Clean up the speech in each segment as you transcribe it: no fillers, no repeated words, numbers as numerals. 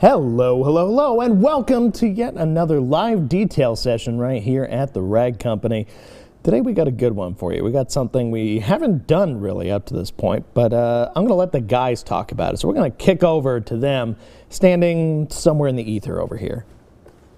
Hello, hello, hello, and welcome to yet another live detail session right here at the Rag Company. Today we got a good one for you. We got something we haven't done really up to this point, but I'm going to let the guys talk about it. So we're going to kick over to them, standing somewhere in the ether over here.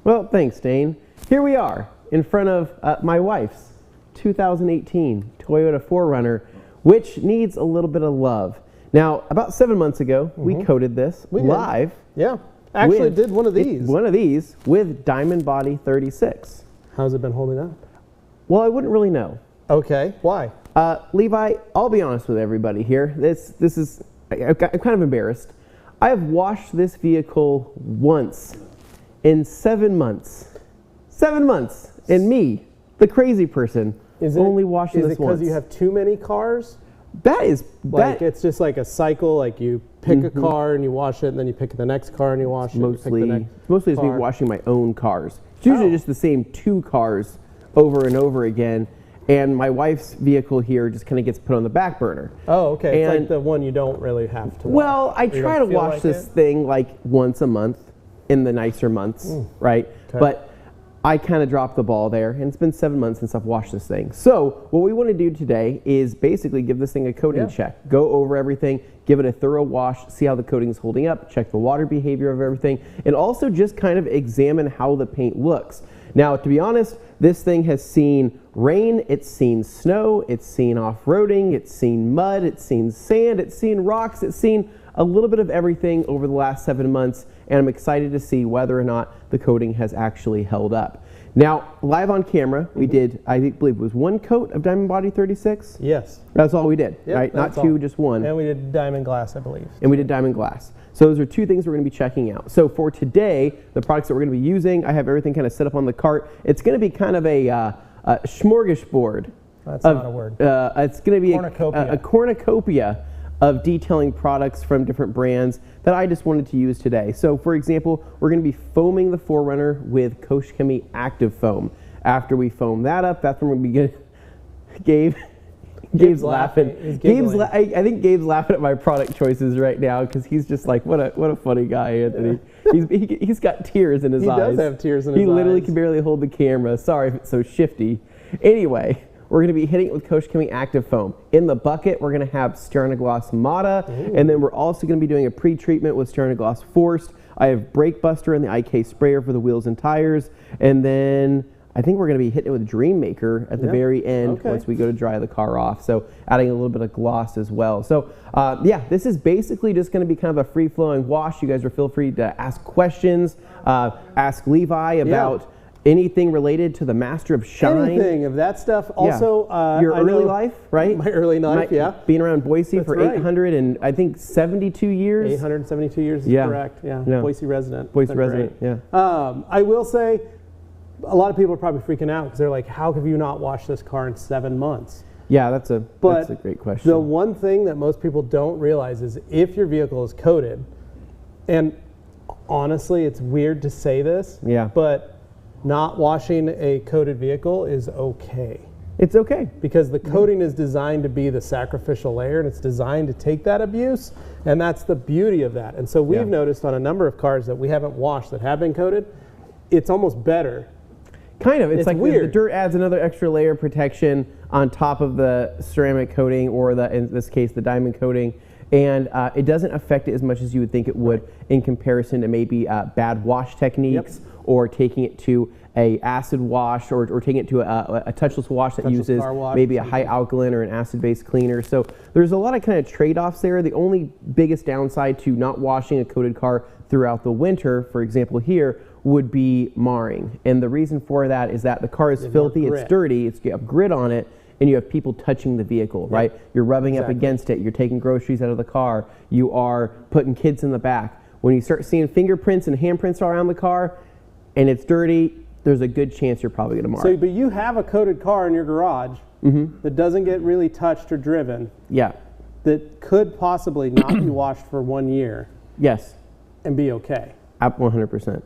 Well, thanks, Dane. Here we are in front of my wife's 2018 Toyota 4Runner, which needs a little bit of love. Now, about 7 months ago, we coated this live. Yeah, actually did one of these. One of these with Diamond Body 36. How's it been holding up? Well, I wouldn't really know. Okay, why? Levi, I'll be honest with everybody here. This is, I'm kind of embarrassed. I have washed this vehicle once in 7 months. 7 months, and me, the crazy person, only washing this once. Is it because you have too many cars? That is like it's just like a cycle. Like you pick a car and you wash it, and then you pick the next car and you wash it. Mostly it's me washing my own cars. It's usually just the same 2 cars over and over again, and my wife's vehicle here just kind of gets put on the back burner. Oh, okay. It's like the one you don't really have to wash. Well, I try to wash this thing like once a month in the nicer months, right? Okay. But I kind of dropped the ball there, and it's been 7 months since I've washed this thing. So what we want to do today is basically give this thing a coating check. Go over everything, give it a thorough wash, see how the coating is holding up, check the water behavior of everything, and also just kind of examine how the paint looks. Now, to be honest, this thing has seen rain, it's seen snow, it's seen off-roading, it's seen mud, it's seen sand, it's seen rocks, it's seen a little bit of everything over the last 7 months, and I'm excited to see whether or not the coating has actually held up. Now, live on camera, we did, I believe it was 1 coat of Diamond Body 36? Yes. That's all we did, right? Not 2, just 1. And we did diamond glass, I believe. And we did diamond glass. So those are 2 things we're going to be checking out. So for today, the products that we're going to be using, I have everything kind of set up on the cart. It's going to be kind of a smorgasbord. That's not a word. It's going to be a cornucopia of detailing products from different brands that I just wanted to use today. So for example, we're going to be foaming the 4Runner with Checkup Active Foam. After we foam that up, that's when we're going to get Gabe's laughing. I think Gabe's laughing at my product choices right now because he's just like, what a funny guy, Anthony. Yeah. He's got tears in his eyes. He does have tears in his eyes. He literally can barely hold the camera. Sorry if it's so shifty. Anyway, we're going to be hitting it with Checkup Active Foam. In the bucket, we're going to have Sterno-Gloss Mata, and then we're also going to be doing a pre-treatment with Sterno-Gloss Forced. I have Brake Buster and the IK sprayer for the wheels and tires, and then I think we're going to be hitting it with Dream Maker at the very end once we go to dry the car off. So adding a little bit of gloss as well. So yeah, this is basically just going to be kind of a free-flowing wash. You guys are feel free to ask questions, ask Levi about anything related to the Master of Shine. Anything of that stuff. Also, your early life, right? My early life, Being around Boise for 800 and I think 72 years. 872 years is correct. Yeah. Boise resident. Boise resident. Yeah. I will say, a lot of people are probably freaking out because they're like, how have you not washed this car in 7 months? Yeah, that's a great question. The one thing that most people don't realize is if your vehicle is coated, and honestly, it's weird to say this, but not washing a coated vehicle is okay. It's okay. Because the coating is designed to be the sacrificial layer, and it's designed to take that abuse, and that's the beauty of that. And so we've noticed on a number of cars that we haven't washed that have been coated, it's almost better. Kind of. It's like weird. The dirt adds another extra layer of protection on top of the ceramic coating, or in this case, the diamond coating. And it doesn't affect it as much as you would think it would in comparison to maybe bad wash techniques or taking it to a acid wash or taking it to a touchless wash that uses maybe a high alkaline or an acid-based cleaner. So there's a lot of kind of trade-offs there. The only biggest downside to not washing a coated car throughout the winter, for example here, would be marring. And the reason for that is that the car is filthy, it's dirty, you have grit on it, and you have people touching the vehicle, right? You're rubbing up against it, you're taking groceries out of the car, you are putting kids in the back. When you start seeing fingerprints and handprints around the car, and it's dirty, there's a good chance you're probably gonna mar it. But you have a coated car in your garage that doesn't get really touched or driven. Yeah. That could possibly not be washed for 1 year. Yes. And be okay. 100%.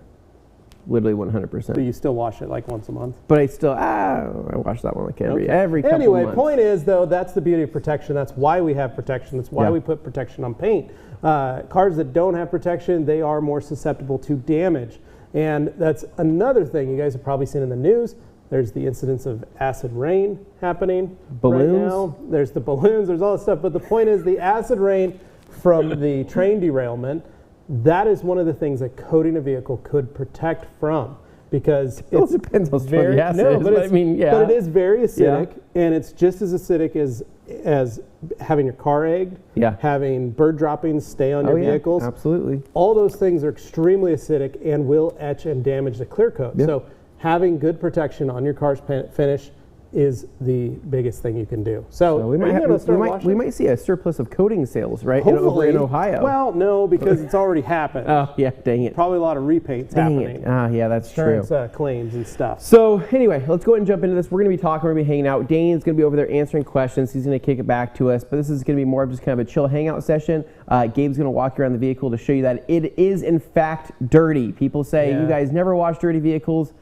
literally But 100%. you still wash it like once a month? But I still, I wash that one like every couple Anyway, months. point is, though, that's the beauty of protection. That's why we have protection. That's why Yeah. we put protection on paint. Cars that don't have protection, they are more susceptible to damage. And that's another thing you guys have probably seen in the news. There's the incidence of acid rain happening Balloons? right now. There's the balloons, there's all that stuff. But the point is, the acid rain from the train derailment, that is one of the things that coating a vehicle could protect from. Because It depends on very, the acid no, is, but, I mean, yeah. but it is very acidic, Yeah. and it's just as acidic as having your car egged, Yeah. having bird droppings stay on your vehicles. Absolutely. All those things are extremely acidic and will etch and damage the clear coat. Yeah. So having good protection on your car's finish is the biggest thing you can do. So we are you gonna start washing? we might see a surplus of coating sales, right? Over Hopefully. in Ohio. Well, no, because it's already happened. Oh, yeah, dang it. Probably a lot of repaints Dang happening. it. Yeah, that's true. Insurance claims and stuff. So anyway, let's go ahead and jump into this. We're going to be talking, we're going to be hanging out. Dane's going to be over there answering questions. He's going to kick it back to us, but this is going to be more of just kind of a chill hangout session. Gabe's going to walk you around the vehicle to show you that it is in fact dirty. People say, you guys never wash dirty vehicles.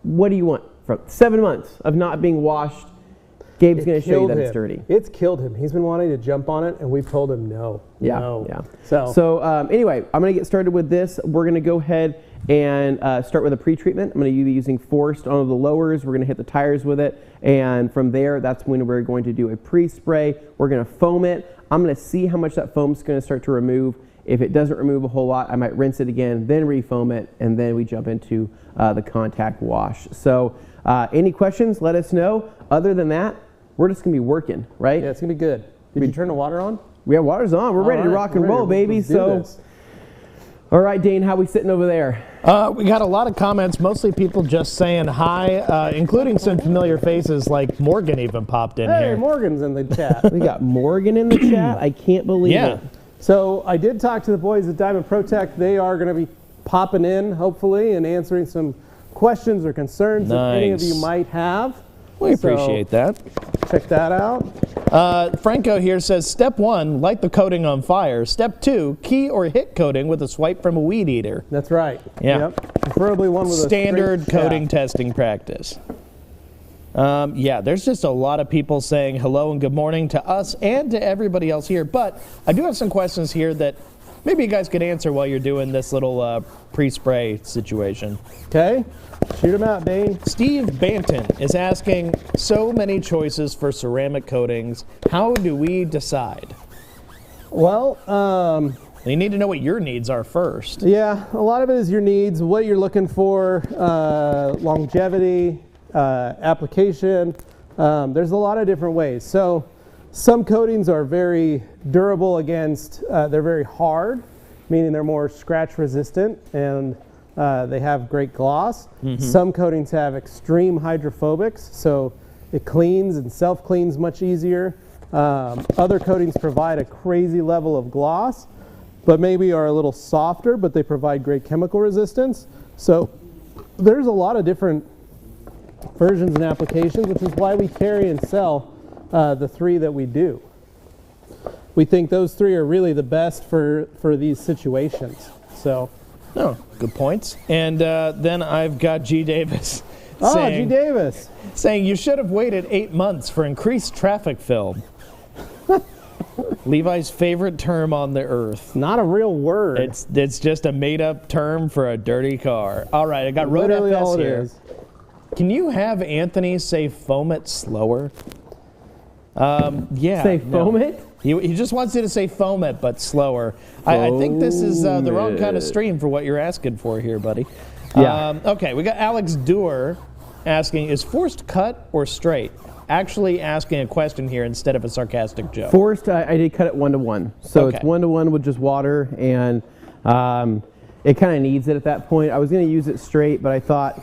What do you want? From 7 months of not being washed, Gabe's going to show you that it's dirty. It's killed him. He's been wanting to jump on it, and we've told him no. Yeah, no. yeah. So anyway, I'm going to get started with this. We're going to go ahead and start with a pre-treatment. I'm going to be using Forced on the lowers. We're going to hit the tires with it, and from there, that's when we're going to do a pre-spray. We're going to foam it. I'm going to see how much that foam's going to start to remove. If it doesn't remove a whole lot, I might rinse it again, then refoam it, and then we jump into the contact wash. So any questions, let us know. Other than that, we're just going to be working, right? yeah, it's going to be good. Did you turn the water on? We have water's on. We're ready to rock and roll, baby. Let's do So, this. all right, Dane, how we sitting over there? We got a lot of comments, mostly people just saying hi, including some familiar faces like Morgan even popped in Hey, here. Morgan's in the chat. We got Morgan in the chat. I can't believe it. So I did talk to the boys at Diamond ProTech. They are going to be popping in, hopefully, and answering some questions or concerns that any of you might have. We appreciate that. Check that out. Franco here says, step 1, light the coating on fire. Step 2, key or hit coating with a swipe from a weed eater. That's right. Yeah. Yep. Preferably one with Standard a straight coating shaft. testing practice. Yeah, there's just a lot of people saying hello and good morning to us and to everybody else here. But I do have some questions here that maybe you guys could answer while you're doing this little pre-spray situation. Okay. Shoot them out, Dane. Steve Banton is asking, so many choices for ceramic coatings. How do we decide? Well, You need to know what your needs are first. yeah, a lot of it is your needs, what you're looking for, longevity, application. There's a lot of different ways. So some coatings are very durable against, they're very hard, meaning they're more scratch resistant, and they have great gloss. Some coatings have extreme hydrophobics, so it cleans and self-cleans much easier. Other coatings provide a crazy level of gloss, but maybe are a little softer, but they provide great chemical resistance. So there's a lot of different versions and applications, which is why we carry and sell the 3 that we do. We think those 3 are really the best for these situations. So. Oh, good points. And then I've got G. Davis G. Davis. saying you should have waited 8 months for increased traffic film. Levi's favorite term on the earth. Not a real word. It's just a made-up term for a dirty car. All right, I got Road literally FS all it here. is. Can you have Anthony say foam it slower? Yeah. Say foam it? He just wants you to say foam it, but slower. I think this is the wrong kind of stream for what you're asking for here, buddy. Yeah. Okay, we got Alex Durr asking, is forced cut or straight? Actually asking a question here instead of a sarcastic joke. Forced, I did cut it 1-to-1. So Okay. it's 1-to-1 with just water, and it kind of needs it at that point. I was going to use it straight, but I thought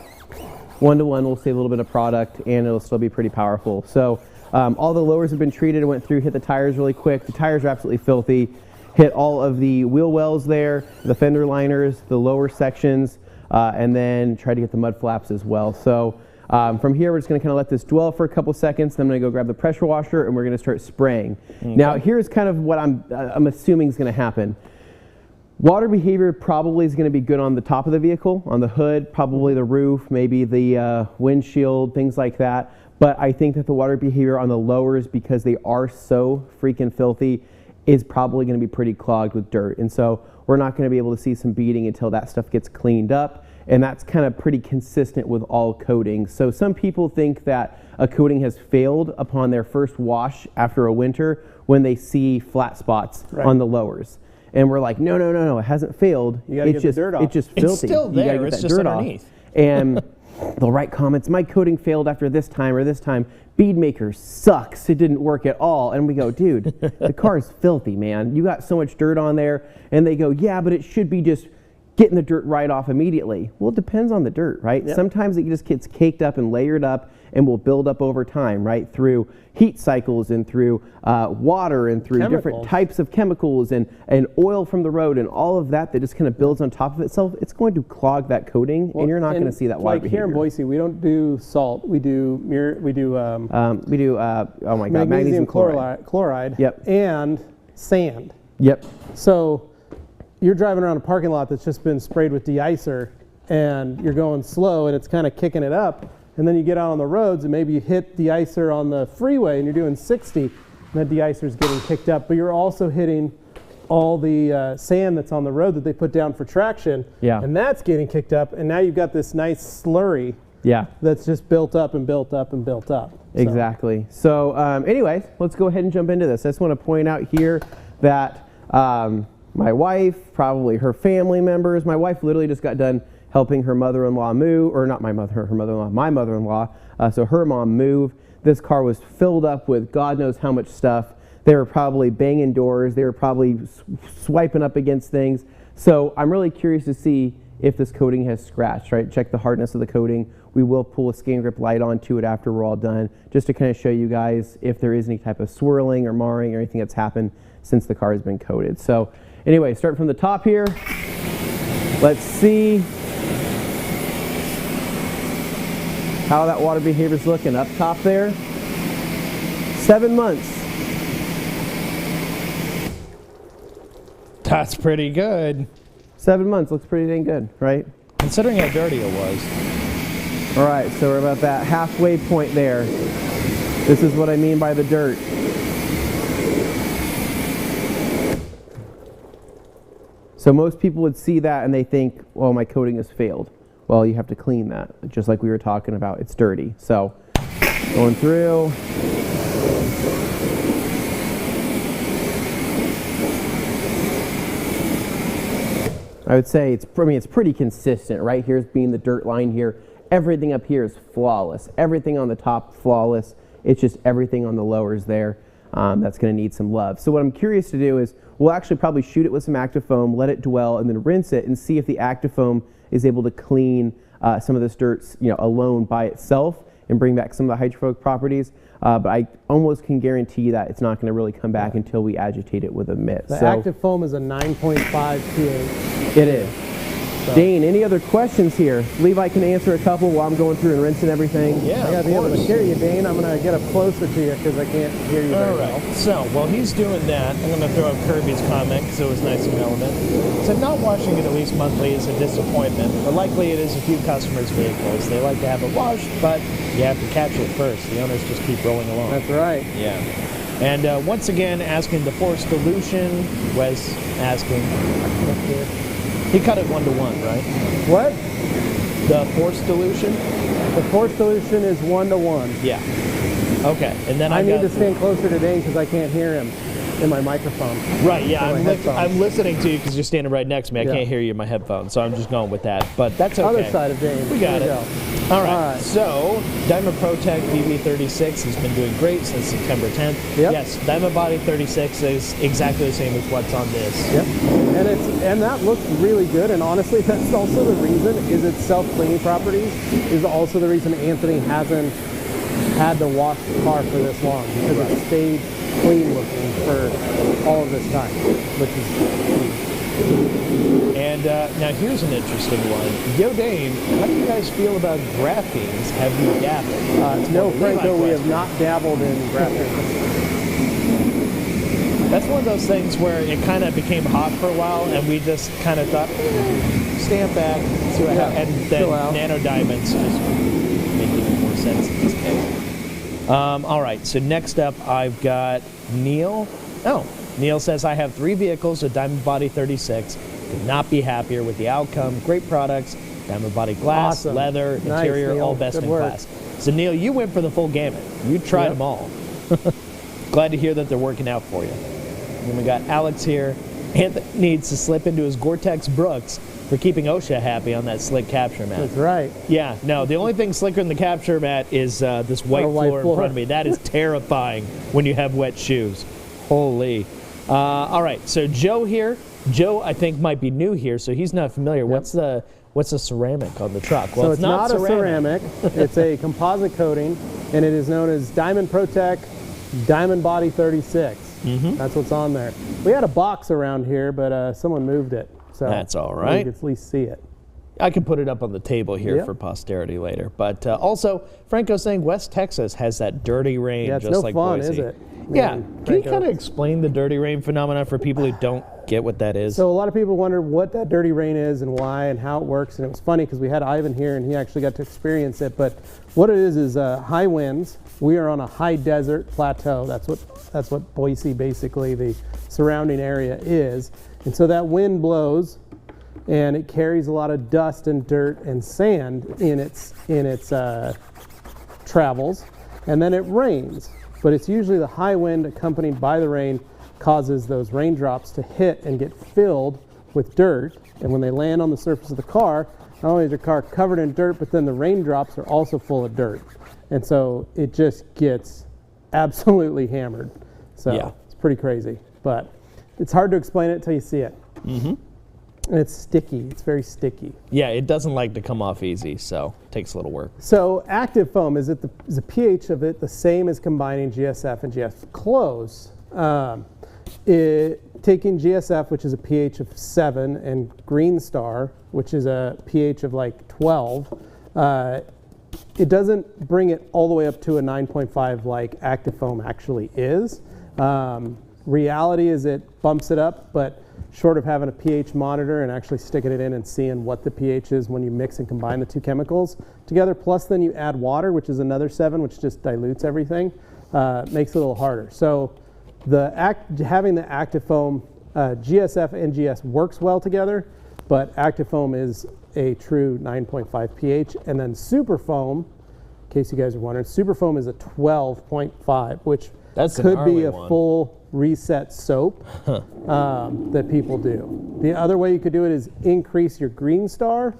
1-to-1 will save a little bit of product, and it'll still be pretty powerful. So all the lowers have been treated. I went through, hit the tires really quick. The tires are absolutely filthy. Hit all of the wheel wells there, the fender liners, the lower sections, and then tried to get the mud flaps as well. So from here, we're just going to kind of let this dwell for a couple seconds. Then I'm going to go grab the pressure washer, and we're going to start spraying. Okay. Now, here's kind of what I'm assuming is going to happen. Water behavior probably is going to be good on the top of the vehicle, on the hood, probably the roof, maybe the windshield, things like that. But I think that the water behavior on the lowers, because they are so freaking filthy, is probably going to be pretty clogged with dirt. And so we're not going to be able to see some beading until that stuff gets cleaned up. And that's kind of pretty consistent with all coatings. So some people think that a coating has failed upon their first wash after a winter when they see flat spots on the lowers. And we're like, no, it hasn't failed. You gotta get the dirt off. It's just filthy. It's still there. You gotta get It's that just dirt underneath. off. And they'll write comments, my coating failed after this time or this time. Bead maker sucks. It didn't work at all. And we go, dude, the car's filthy, man. You got so much dirt on there. And they go, yeah, but it should be just getting the dirt right off immediately. Well, it depends on the dirt, right? Yep. Sometimes it just gets caked up and layered up and will build up over time, right? Through heat cycles and through water and through different types of chemicals and oil from the road and all of that just kind of builds on top of itself. It's going to clog that coating, and you're not going to see that water behavior. Here in Boise, we don't do salt. We do oh my God, magnesium chloride. Yep. And sand. Yep. So you're driving around a parking lot that's just been sprayed with de-icer, and you're going slow, and it's kind of kicking it up. And then you get out on the roads, and maybe you hit de-icer on the freeway, and you're doing 60, and that de-icer's getting kicked up. But you're also hitting all the sand that's on the road that they put down for traction, and that's getting kicked up. And now you've got this nice slurry that's just built up and built up and built up. Exactly. So anyways, let's go ahead and jump into this. I just want to point out here that my wife, probably her family members, my wife literally just got done helping her mother-in-law move, or not my mother-in-law, my mother-in-law, so her mom move. This car was filled up with God knows how much stuff. They were probably banging doors. They were probably swiping up against things. So I'm really curious to see if this coating has scratched, right? Check the hardness of the coating. We will pull a skin grip light onto it after we're all done, just to kind of show you guys if there is any type of swirling or marring or anything that's happened since the car has been coated. So anyway, starting from the top here, let's see how that water behavior is looking. Up top there, 7 months. That's pretty good. 7 months looks pretty dang good, right? Considering how dirty it was. All right, so we're about that halfway point there. This is what I mean by the dirt. So most people would see that and they think, well, my coating has failed. Well, you have to clean that, just like we were talking about. It's dirty. So going through. I would say it's pretty consistent. Right here's being the dirt line here. Everything up here is flawless. Everything on the top, flawless. It's just everything on the lowers there that's going to need some love. So what I'm curious to do is we'll actually probably shoot it with some Actifoam, let it dwell, and then rinse it and see if the Actifoam is able to clean some of this dirt, alone by itself and bring back some of the hydrophobic properties. But I almost can guarantee that it's not going to really come back until we agitate it with a mitt. The Actifoam is a 9.5 pH. It is. So. Dane, any other questions here? Levi can answer a couple while I'm going through and rinsing everything. Yeah, I got to be able to hear you, Dane. I'm going to get up closer to you because I can't hear you very well. So while he's doing that, I'm going to throw out Kirby's comment because it was nice and relevant. So not washing it at least monthly is a disappointment, but likely it is a few customers' vehicles. They like to have it washed, but you have to catch it first. The owners just keep rolling along. That's right. Yeah. And once again, asking the force dilution, Wes asking. He cut it 1-to-1, right? What? The force dilution? The force dilution is 1-to-1. Yeah. Okay. And then I need to stand closer to Dane because I can't hear him in my microphone. Right, yeah. I'm listening to you because you're standing right next to me. I can't hear you in my headphones, so I'm just going with that. But that's okay. Other side of Dane. We got it. All right. So, Diamond ProTech DB36 has been doing great since September 10th. Yep. Yes, Diamond Body 36 is exactly the same as what's on this. Yep. And that looks really good. And honestly, that's also the reason is its self-cleaning properties is also the reason Anthony hasn't had to wash the car for this long because it stayed clean looking for all of this time, which is And now here's an interesting one. Yo Dane, how do you guys feel about graphene? Have you dabbled? No, Franco, we have not dabbled in graphene. That's one of those things where it kind of became hot for a while, and we just kind of thought, stand back, see what happens. And then nano diamonds just make even more sense in this case. All right, so next up I've got Neil. Oh, Neil says, I have 3 vehicles with Diamond Body 36. Could not be happier with the outcome. Great products, Diamond Body glass, leather, interior, Neil. all best Good in work. class. So Neil, you went for the full gamut. You tried them all. Glad to hear that they're working out for you. And then we got Alex here. Anthony needs to slip into his Gore-Tex Brooks for keeping OSHA happy on that slick capture mat. That's right. Yeah, no, the only thing slicker than the capture mat is this white floor in front of me. That is terrifying when you have wet shoes. Holy. All right, so Joe here. Joe, I think, might be new here, so he's not familiar. Yep. What's the ceramic on the truck? Well, so it's not a ceramic. It's a composite coating, and it is known as Diamond ProTech Diamond Body 36. That's what's on there. We had a box around here, but someone moved it. So that's all right. You can at least see it. I can put it up on the table here for posterity later. But also, Franco's saying West Texas has that dirty rain, it's just no like fun, Boise. Is it? Yeah. Can you kind of explain the dirty rain phenomenon for people who don't get what that is? So a lot of people wonder what that dirty rain is and why and how it works. And it was funny because we had Ivan here and he actually got to experience it. But what it is high winds. We are on a high desert plateau. That's what Boise, basically the surrounding area is. And so that wind blows and it carries a lot of dust and dirt and sand in its travels, and then it rains. But it's usually the high wind accompanied by the rain causes those raindrops to hit and get filled with dirt. And when they land on the surface of the car, not only is your car covered in dirt, but then the raindrops are also full of dirt. And so it just gets absolutely hammered. So it's pretty crazy. But it's hard to explain it until you see it. And it's sticky. It's very sticky. Yeah, it doesn't like to come off easy, so it takes a little work. So active foam, is the pH of it the same as combining GSF and GS? Close. Taking GSF, which is a pH of 7, and Green Star, which is a pH of like 12, it doesn't bring it all the way up to a 9.5 like active foam actually is. Reality is it bumps it up, but short of having a pH monitor and actually sticking it in and seeing what the pH is when you mix and combine the two chemicals together, plus then you add water, which is another 7, which just dilutes everything, makes it a little harder. So having the active foam, GSF and GS works well together, but active foam is a true 9.5 pH. And then super foam, in case you guys are wondering, super foam is a 12.5, which could be a full reset soap that people do. The other way you could do it is increase your Green Star,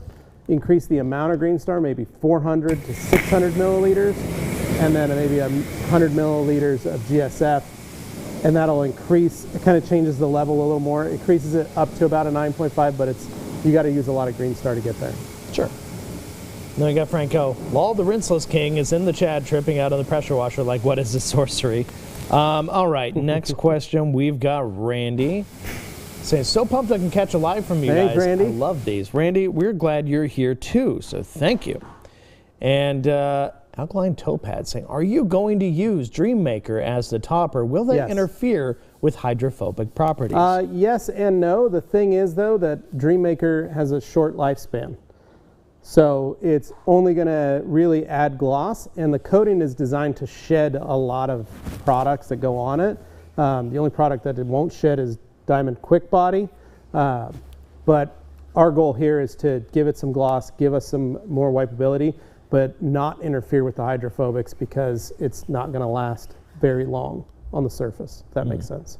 increase the amount of Green Star, maybe 400 to 600 milliliters, and then maybe 100 milliliters of GSF, and that'll increase, it kind of changes the level a little more. It increases it up to about a 9.5, but you got to use a lot of Green Star to get there. Sure. Then we got Franco. Law the Rinseless King is in the chat tripping out of the pressure washer like, what is this sorcery? All right, next question. We've got Randy saying, so pumped I can catch a live from you guys. Randy. I love these. Randy, we're glad you're here too, so thank you. And Alkaline Topaz saying, are you going to use Dreammaker as the topper? Will that interfere with hydrophobic properties? Yes and no. The thing is, though, that Dreammaker has a short lifespan. So it's only going to really add gloss, and the coating is designed to shed a lot of products that go on it. The only product that it won't shed is Diamond Quick Body, but our goal here is to give it some gloss, give us some more wipeability, but not interfere with the hydrophobics because it's not going to last very long on the surface, if that makes sense.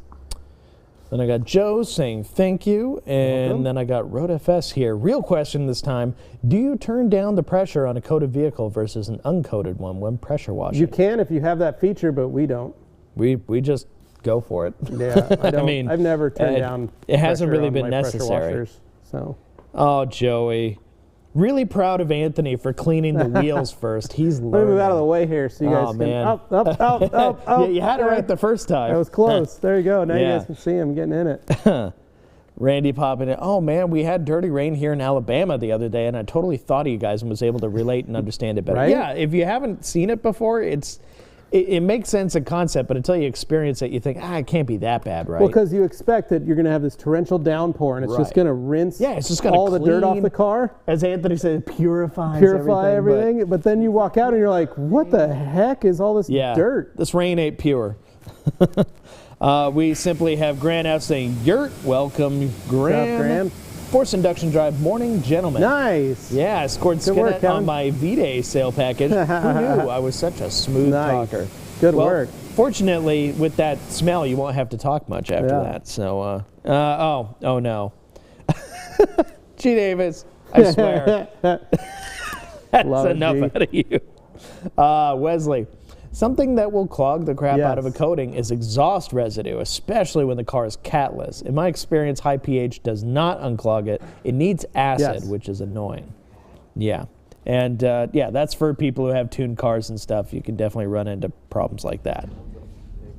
Then I got Joe saying thank you, and then I got Road FS here. Real question this time. Do you turn down the pressure on a coated vehicle versus an uncoated one when pressure washing? You can if you have that feature, but we don't. We just go for it. Yeah, I don't. I mean, I've never turned down. It hasn't really been my necessary. washers, so. Oh, Joey. Really proud of Anthony for cleaning the wheels first. He's learning. Let me move out of the way here so you guys can. Man. Up. Yeah, you had it right the first time. That was close. There you go. Now you guys can see him getting in it. Randy popping in. Oh, man, we had dirty rain here in Alabama the other day, and I totally thought of you guys and was able to relate and understand it better. Right? Yeah, if you haven't seen it before, it's it makes sense in concept, but until you experience it, you think, it can't be that bad, right? Well, because you expect that you're going to have this torrential downpour, and it's just going to rinse it's just gonna all the dirt off the car. As Anthony said, purify everything. But then you walk out and you're like, what the heck is all this dirt? This rain ain't pure. We simply have Grant F saying, Yurt, welcome, Grant. Force induction drive, morning, gentlemen. Nice. Yeah, I scored Skinnet on my V-Day sale package. Who knew I was such a smooth talker? Good work. Fortunately, with that smell, you won't have to talk much after that. So, oh no. G. Davis, I swear. That's enough out of you. Wesley. Something that will clog the crap out of a coating is exhaust residue, especially when the car is catless. In my experience, high pH does not unclog it. It needs acid, which is annoying. Yeah. And that's for people who have tuned cars and stuff. You can definitely run into problems like that.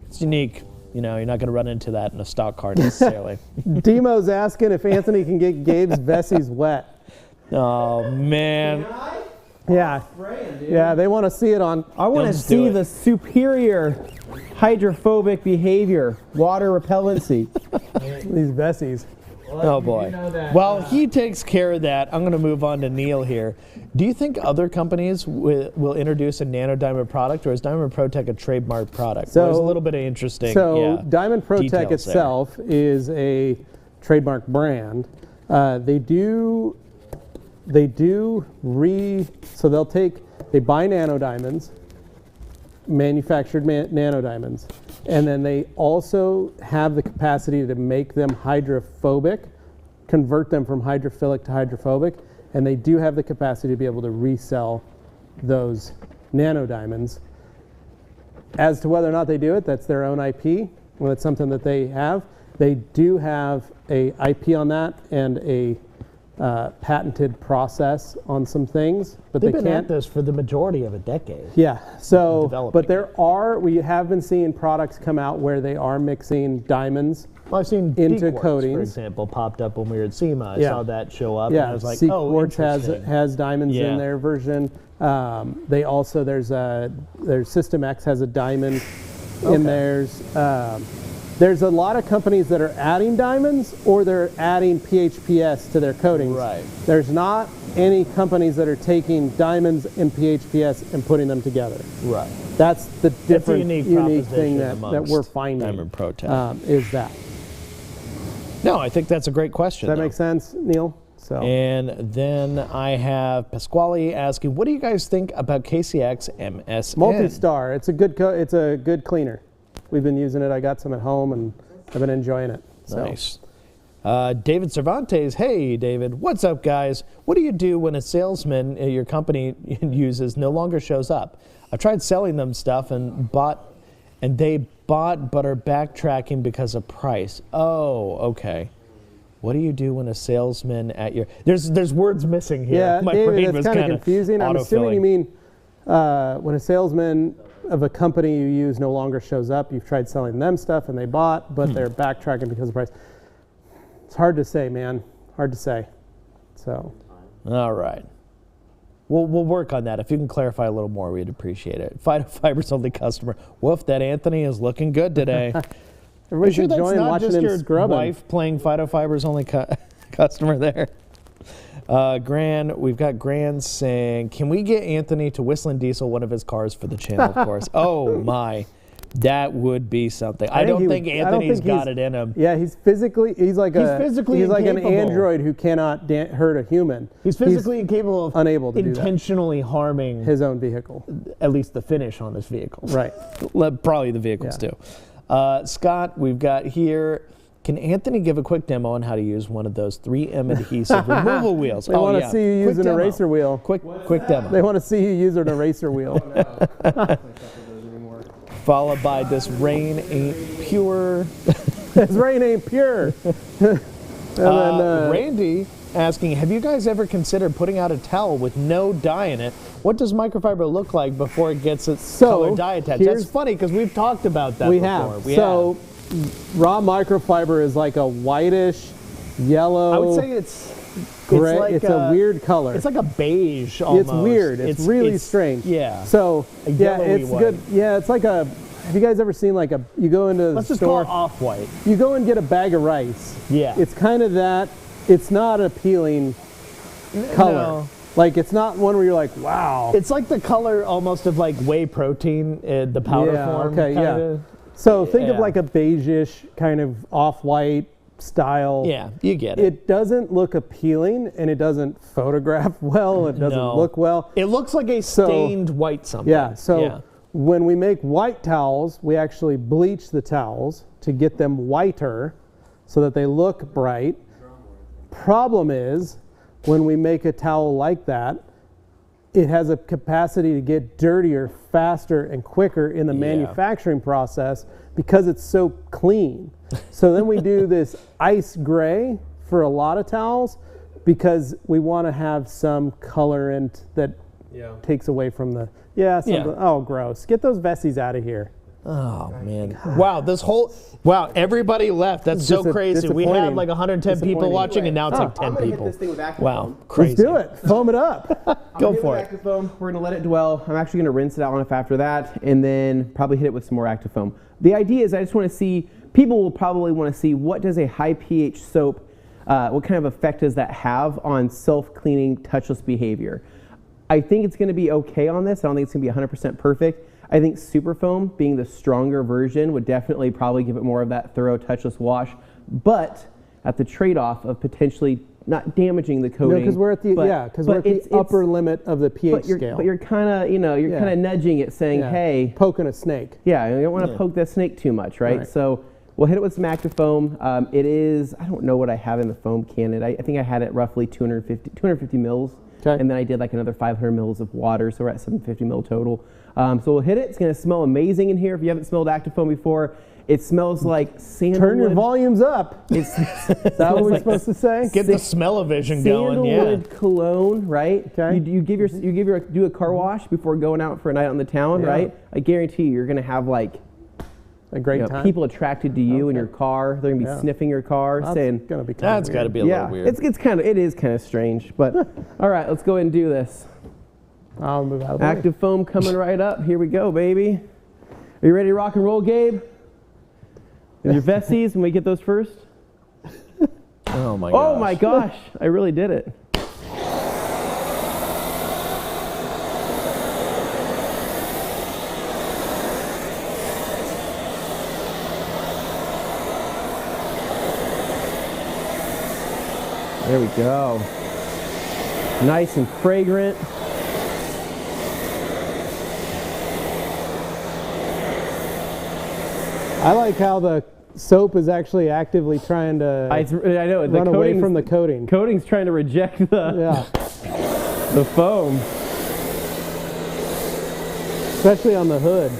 It's unique. You know, you're not going to run into that in a stock car necessarily. Demo's asking if Anthony can get Gabe's Vessies wet. Oh, man. Yeah, they want to see it on. I want to see the superior hydrophobic behavior, water repellency. These Vessies. Oh boy. Well, he takes care of that. I'm going to move on to Neil here. Do you think other companies will introduce a nano diamond product, or is Diamond ProTech a trademark product? So there's a little bit of interesting. Diamond ProTech itself is a trademark brand. So they buy nano diamonds, manufactured nano diamonds, and then they also have the capacity to make them hydrophobic, convert them from hydrophilic to hydrophobic, and they do have the capacity to be able to resell those nano diamonds. As to whether or not they do it, that's their own IP. Well, it's something that they have. They do have a IP on that and a patented process on some things, but they've been at this for the majority of a decade. Yeah. So, but we have been seeing products come out where they are mixing diamonds. Well, I've seen into Quartz, coatings, for example, popped up when we were at SEMA. I saw that show up, and I was like, Quartz has diamonds in their version. They also their System X has a diamond in theirs. There's a lot of companies that are adding diamonds, or they're adding PHPS to their coatings. Right. There's not any companies that are taking diamonds and PHPS and putting them together. Right. That's the different, unique thing that we're finding. Diamond ProTech is that. No, I think that's a great question. Does that make sense, Neil? So. And then I have Pasquale asking, what do you guys think about KCX MSN? Multi-Star. It's a good cleaner. We've been using it. I got some at home, and I've been enjoying it. So. Nice. David Cervantes, hey, David. What's up, guys? What do you do when a salesman your company uses no longer shows up? I've tried selling them stuff and they bought but are backtracking because of price. Oh, okay. What do you do when a salesman at your... There's words missing here. Yeah, My David, brain that's was kind of confusing. I'm assuming you mean when a salesman of a company you use no longer shows up, you've tried selling them stuff and they bought, but they're backtracking because of price. It's hard to say, man. Hard to say. So. All right. We'll work on that. If you can clarify a little more, we'd appreciate it. Fibers only customer. Woof, that Anthony is looking good today. Everybody's sure that's enjoying not watching just him your scrubbing. wife playing Fibers only customer there. We've got Gran saying, can we get Anthony to Whistling Diesel one of his cars for the channel, of course? Oh, my. That would be something. I don't think Anthony's got it in him. Yeah, he's like an android who cannot hurt a human. He's physically incapable of unable to intentionally harming his own vehicle. At least the finish on his vehicle. Right. Probably the vehicles too. Scott, we've got here. Can Anthony give a quick demo on how to use one of those 3M adhesive removal wheels? They want to see you use an eraser wheel. Quick demo. They want to see you use an eraser wheel. Followed by this rain ain't pure. This rain ain't pure. Randy asking, have you guys ever considered putting out a towel with no dye in it? What does microfiber look like before it gets its color dye attached? That's funny because we've talked about that before. Raw microfiber is like a whitish, yellow. I would say it's gray. It's a weird color. It's like a beige almost. It's weird. It's really strange. Yeah. So yeah, it's good. Yeah, it's like a. Have you guys ever seen like a? You go into the Let's just store. call it off-white. You go and get a bag of rice. Yeah. It's kind of that. It's not appealing color. No. Like it's not one where you're like, wow. It's like the color almost of like whey protein, the powder form. Okay. Kinda. So think of like a beige-ish kind of off-white style. Yeah, you get it. It doesn't look appealing, and it doesn't photograph well. It doesn't look well. It looks like a stained white something. Yeah. So when we make white towels, we actually bleach the towels to get them whiter, so that they look bright. Problem is, when we make a towel like that, it has a capacity to get dirtier faster and quicker in the manufacturing process because it's so clean. So then we do this ice gray for a lot of towels because we want to have some colorant that takes away from the oh, gross. Get those Vessies out of here. Oh man! Wow, everybody left. That's so crazy. We had like 110 people watching, and now it's like 10 people. Hit this thing with Actifoam. Wow, crazy! Let's do it. Foam it up. Go for it. Actifoam. We're gonna let it dwell. I'm actually gonna rinse it out enough after that, and then probably hit it with some more Actifoam. The idea is I just want to see. People will probably want to see what does a high pH soap, what kind of effect does that have on self-cleaning touchless behavior? I think it's going to be okay on this. I don't think it's going to be 100% perfect. I think Superfoam, being the stronger version, would definitely probably give it more of that thorough touchless wash, but at the trade-off of potentially not damaging the coating. No, because we're at the upper limit of the pH scale. But you're kind of kind of nudging it, saying, hey, poking a snake. Yeah, you don't want to poke that snake too much, right? So we'll hit it with some Actifoam. It is, I don't know what I have in the foam can. I think I had it roughly 250 mils. Okay. And then I did like another 500 mils of water, so we're at 750 mil total. So we'll hit it. It's going to smell amazing in here. If you haven't smelled Actifoam before, it smells like sandalwood. Turn your volumes up. Is that what we're supposed to say? Get the smell-o-vision going. Sandalwood cologne, right? Okay. You do a car wash before going out for a night on the town, right? I guarantee you're going to have like a great time. People attracted to you in your car. They're gonna be sniffing your car, saying, "That's got to be a little weird." It is kind of strange, but all right, let's go ahead and do this. I'll move out of the way. Actifoam coming right up. Here we go, baby. Are you ready to rock and roll, Gabe? And your Vessies, when we get those first. Oh my gosh! Oh my gosh! I really did it. There we go. Nice and fragrant. I like how the soap is actually actively trying to run away from the coating. Coating's trying to reject the foam. Especially on the hood.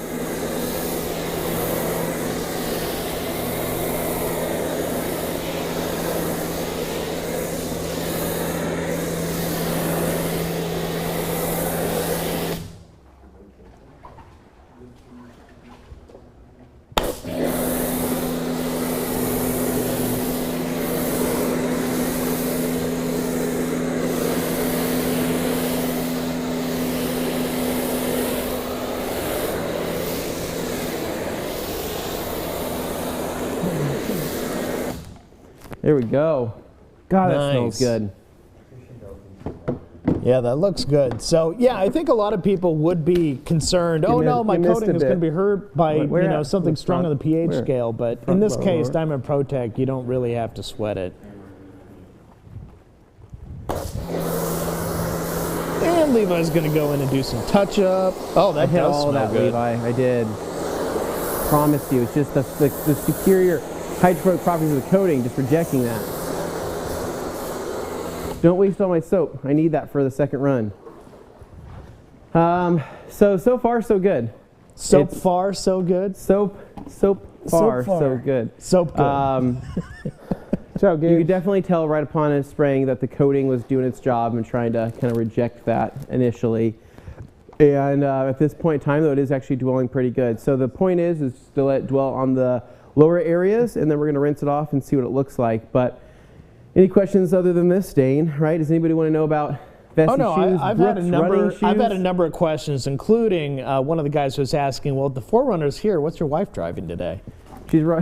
There we go. God, that smells good. Yeah, that looks good. So, yeah, I think a lot of people would be concerned, oh no, my coating is going to be hurt by something strong on the pH scale. But in this case, Diamond ProTech, you don't really have to sweat it. And Levi's going to go in and do some touch-up. Oh, that does smell good. Levi, I did. Promise you, it's just the superior hydrophobic properties of the coating, just rejecting that. Don't waste all my soap. I need that for the second run. So far, so good. So far, so good? So far, so good. Soap good. You could definitely tell right upon spraying that the coating was doing its job and trying to kind of reject that initially. And at this point in time, though, it is actually dwelling pretty good. So the point is to let it dwell on the lower areas, and then we're going to rinse it off and see what it looks like. But Any questions other than this, Dane? Right? Does anybody want to know about Vessi shoes? I've had a number of questions, including one of the guys was asking, well, the 4Runner's here. What's your wife driving today?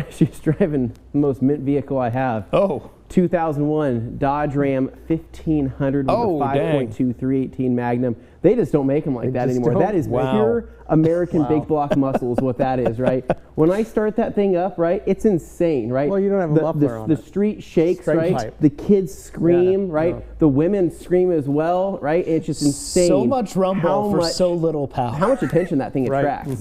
She's driving the most mint vehicle I have. Oh. 2001 Dodge Ram 1500 with a 5.2 318 Magnum. They just don't make them like that anymore. That is pure American big block muscle is what that is, right? When I start that thing up, right, it's insane, right? Well, you don't have a muffler on it. The street shakes, right? Pipe. The kids scream, right? No. The women scream as well, right? It's just insane. So much rumble for so little power. How much attention that thing attracts,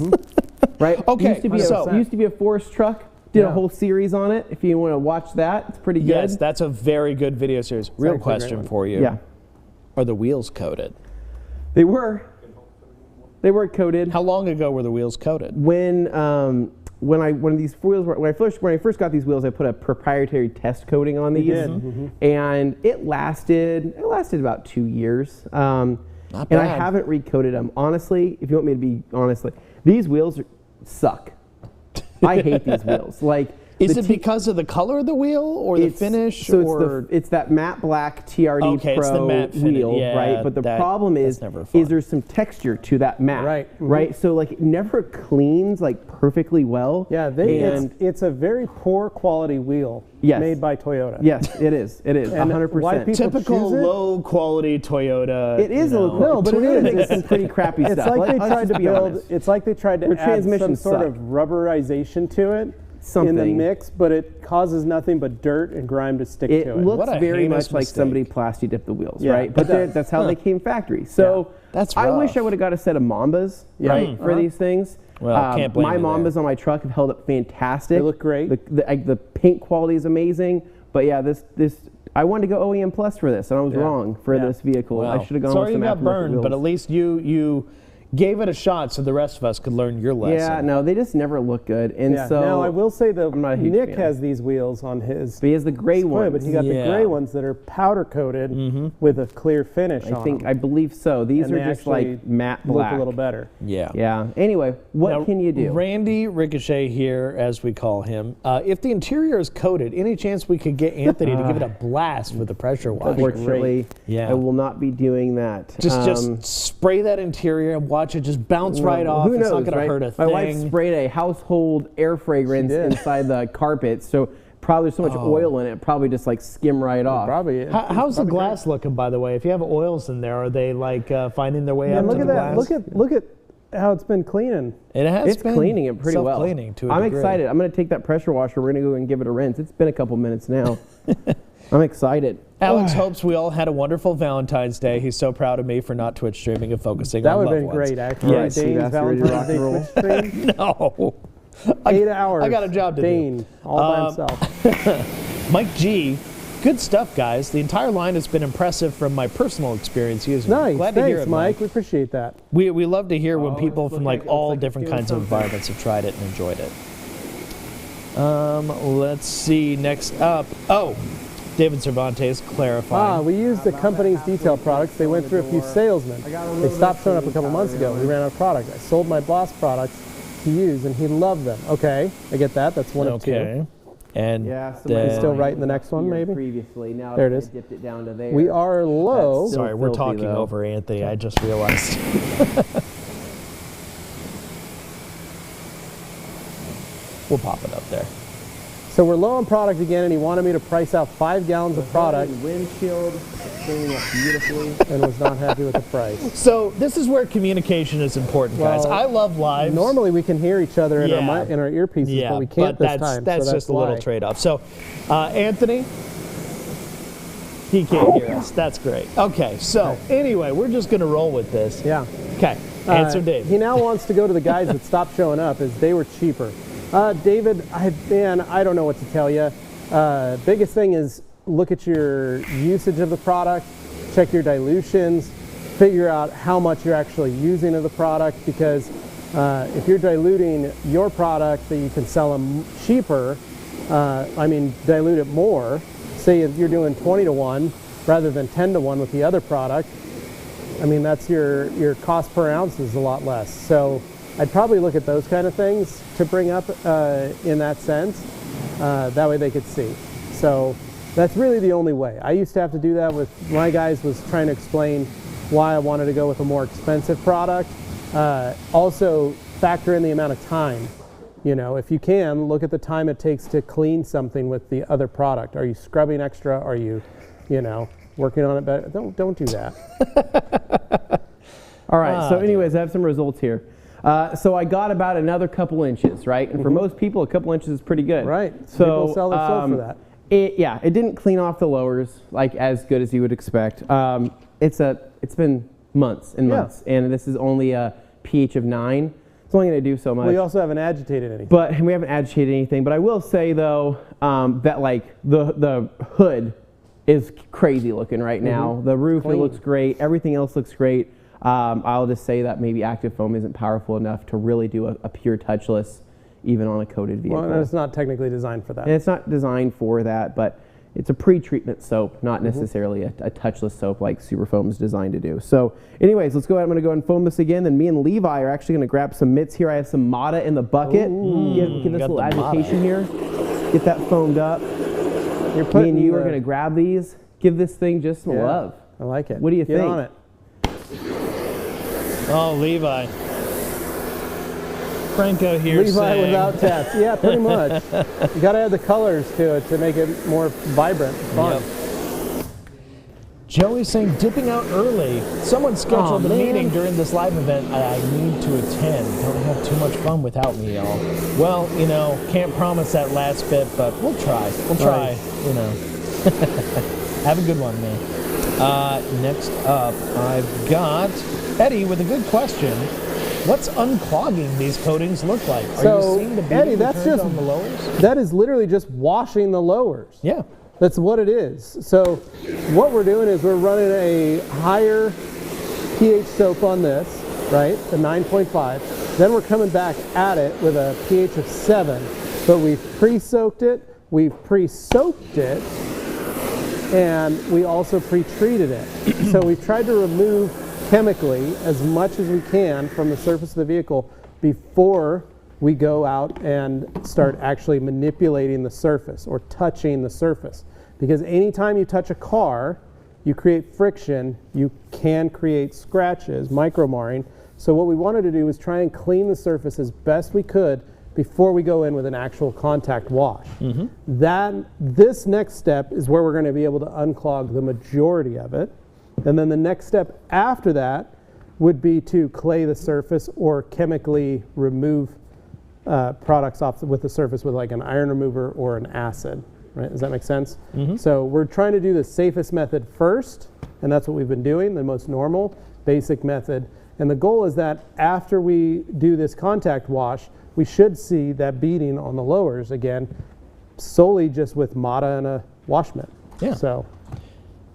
right? Okay, used to be a Forest truck. Did a whole series on it. If you want to watch that, it's pretty good. Yes, that's a very good video series. Real question for you. Yeah. Are the wheels coated? They were. They were coated. How long ago were the wheels coated? When I first got these wheels, I put a proprietary test coating on these. And it lasted about 2 years. Not bad. And I haven't recoated them. Honestly, if you want me to be honest, these wheels suck. I hate these wheels. Is it because of the color of the wheel or the finish? So it's that matte black TRD Pro it's the matte wheel, yeah, right? But the problem is there's some texture to that matte, right? So it never cleans perfectly well. Yeah, it's a very poor quality wheel made by Toyota. Yes, it is. It is 100%. Typical low quality Toyota. It is but it is some pretty crappy stuff. It's like they tried to build. It's like they tried to add some sort of rubberization to it. In the mix, but it causes nothing but dirt and grime to stick to it. It looks very much like somebody plastic dipped the wheels, right? But that's how they came factory. So I wish I would have got a set of Mambas, right, for these things. Well, can't blame my Mambas on my truck have held up fantastic. They look great. The paint quality is amazing. But yeah, this I wanted to go OEM Plus for this, and I was wrong for this vehicle. Wow. I should have gone with some aftermarket got burned, wheels. but at least you gave it a shot so the rest of us could learn your lesson. Yeah, no, they just never look good. And so now I will say that Nick has these wheels on his. But he has the gray ones. But he got the gray ones that are powder coated with a clear finish on them. I believe so. These are just like matte black. Look a little better. Yeah. Yeah. Anyway, what can you do? Randy Ricochet here, as we call him. If the interior is coated, any chance we could get Anthony to give it a blast with the pressure wash? Unfortunately, I will not be doing that. Just spray that interior and watch it just bounce right off. Who knows, it's not going to hurt a thing. My wife sprayed a household air fragrance inside the carpet, so probably there's so much oil in it, probably just skim right off. Probably. How's the glass looking, by the way? If you have oils in there, are they finding their way out to the glass? Look at how it's been cleaning. It's cleaning it pretty well. Self-cleaning to a I'm degree. excited. I'm going to take that pressure washer. We're going to go and give it a rinse. It's been a couple minutes now. I'm excited. Alex hopes we all had a wonderful Valentine's Day. He's so proud of me for not Twitch streaming and focusing on loved ones. That would have been great, actually. Yes. Dane's Valentine's Day Twitch stream. No. 8 hours. I got a job to do. All by himself. Mike G. Good stuff, guys. The entire line has been impressive from my personal experience using it. Nice. Glad to hear it, Mike. We appreciate that. We love to hear when people from all different kinds of environments have tried it and enjoyed it. Let's see. Next up. David Cervantes clarifying. We used the company's detail products. They went through a few salesmen. They stopped showing up a couple months ago. We ran out of product. I sold my boss products to use, and he loved them. Okay, I get that. That's one of two. And he's still writing the next one, maybe? Previously. Now there it is. Dipped it down to there. We are low. Sorry, we're talking over Anthony. I just realized. We'll pop it up there. So we're low on product again, and he wanted me to price out 5 gallons of product. Windshield cleaning up beautifully, and was not happy with the price. So this is where communication is important, guys. I love live. Normally we can hear each other in our earpieces, but we can't this time. That's just a little trade-off. So, Anthony, he can't hear us. That's great. Okay, so anyway, we're just going to roll with this. Yeah. Okay. Answer Dave. He now wants to go to the guys that stopped showing up as they were cheaper. David, I don't know what to tell you. Biggest thing is look at your usage of the product, check your dilutions, figure out how much you're actually using of the product, because if you're diluting your product that you can sell them cheaper, dilute it more. Say if you're doing 20 to 1 rather than 10 to 1 with the other product, that's your cost per ounce is a lot less. So I'd probably look at those kind of things to bring up in that sense. That way they could see. So That's really the only way. I used to have to do that with my guys, was trying to explain why I wanted to go with a more expensive product. Also factor in the amount of time. You know, if you can, look at the time it takes to clean something with the other product. Are you scrubbing extra? Are you, you know, working on it better? Don't do that. All right, so anyways, I have some results here. So I got about another couple inches, right? And for most people, a couple inches is pretty good. Right. So people sell their soap for that. It didn't clean off the lowers like as good as you would expect. It's been months and months, and this is only a pH of 9. It's only going to do so much. We also haven't agitated anything. But we haven't agitated anything. But I will say though that like the hood is crazy looking right now. The roof, it looks great. Everything else looks great. I'll just say that maybe active foam isn't powerful enough to really do a pure touchless, even on a coated vehicle. Well, it's not technically designed for that. And it's not designed for that, but it's a pre-treatment soap, not necessarily a touchless soap like Superfoam is designed to do. So anyways, let's go ahead. I'm going to go ahead and foam this again. Then me and Levi are actually going to grab some mitts here. I have some Mata in the bucket. Give this a little agitation here. Get that foamed up. Me and you are going to grab these. Give this thing just some love. I like it. What do you think? Get on it. Oh, Levi. Franco here Levi saying, without tats. Yeah, pretty much. You got to add the colors to it to make it more vibrant, fun. Yep. Joey's saying, dipping out early. Someone scheduled a meeting during this live event I need to attend. Don't have too much fun without me, y'all. Well, you know, can't promise that last bit, but we'll try. We'll try, you know. Have a good one, man. Next up, I've got Eddie with a good question. What's unclogging these coatings look like? Are you seeing the Eddie, that's just on the lowers? That is literally just washing the lowers. Yeah. That's what it is. So what we're doing is we're running a higher pH soap on this, right? The 9.5. Then we're coming back at it with a pH of 7. But we've pre-soaked it, we've pre-soaked it, and we also pre-treated it. So we've tried to remove chemically as much as we can from the surface of the vehicle before we go out and start actually manipulating the surface or touching the surface. Because anytime you touch a car, you create friction, you can create scratches, micro marring. So what we wanted to do was try and clean the surface as best we could before we go in with an actual contact wash. This next step is where we're going to be able to unclog the majority of it. And then the next step after that would be to clay the surface or chemically remove products off with the surface with like an iron remover or an acid. Right? Does that make sense? So we're trying to do the safest method first, and that's what we've been doing, the most normal, basic method. And the goal is that after we do this contact wash, we should see that beading on the lowers again, solely just with Mata and a wash mitt. Yeah. So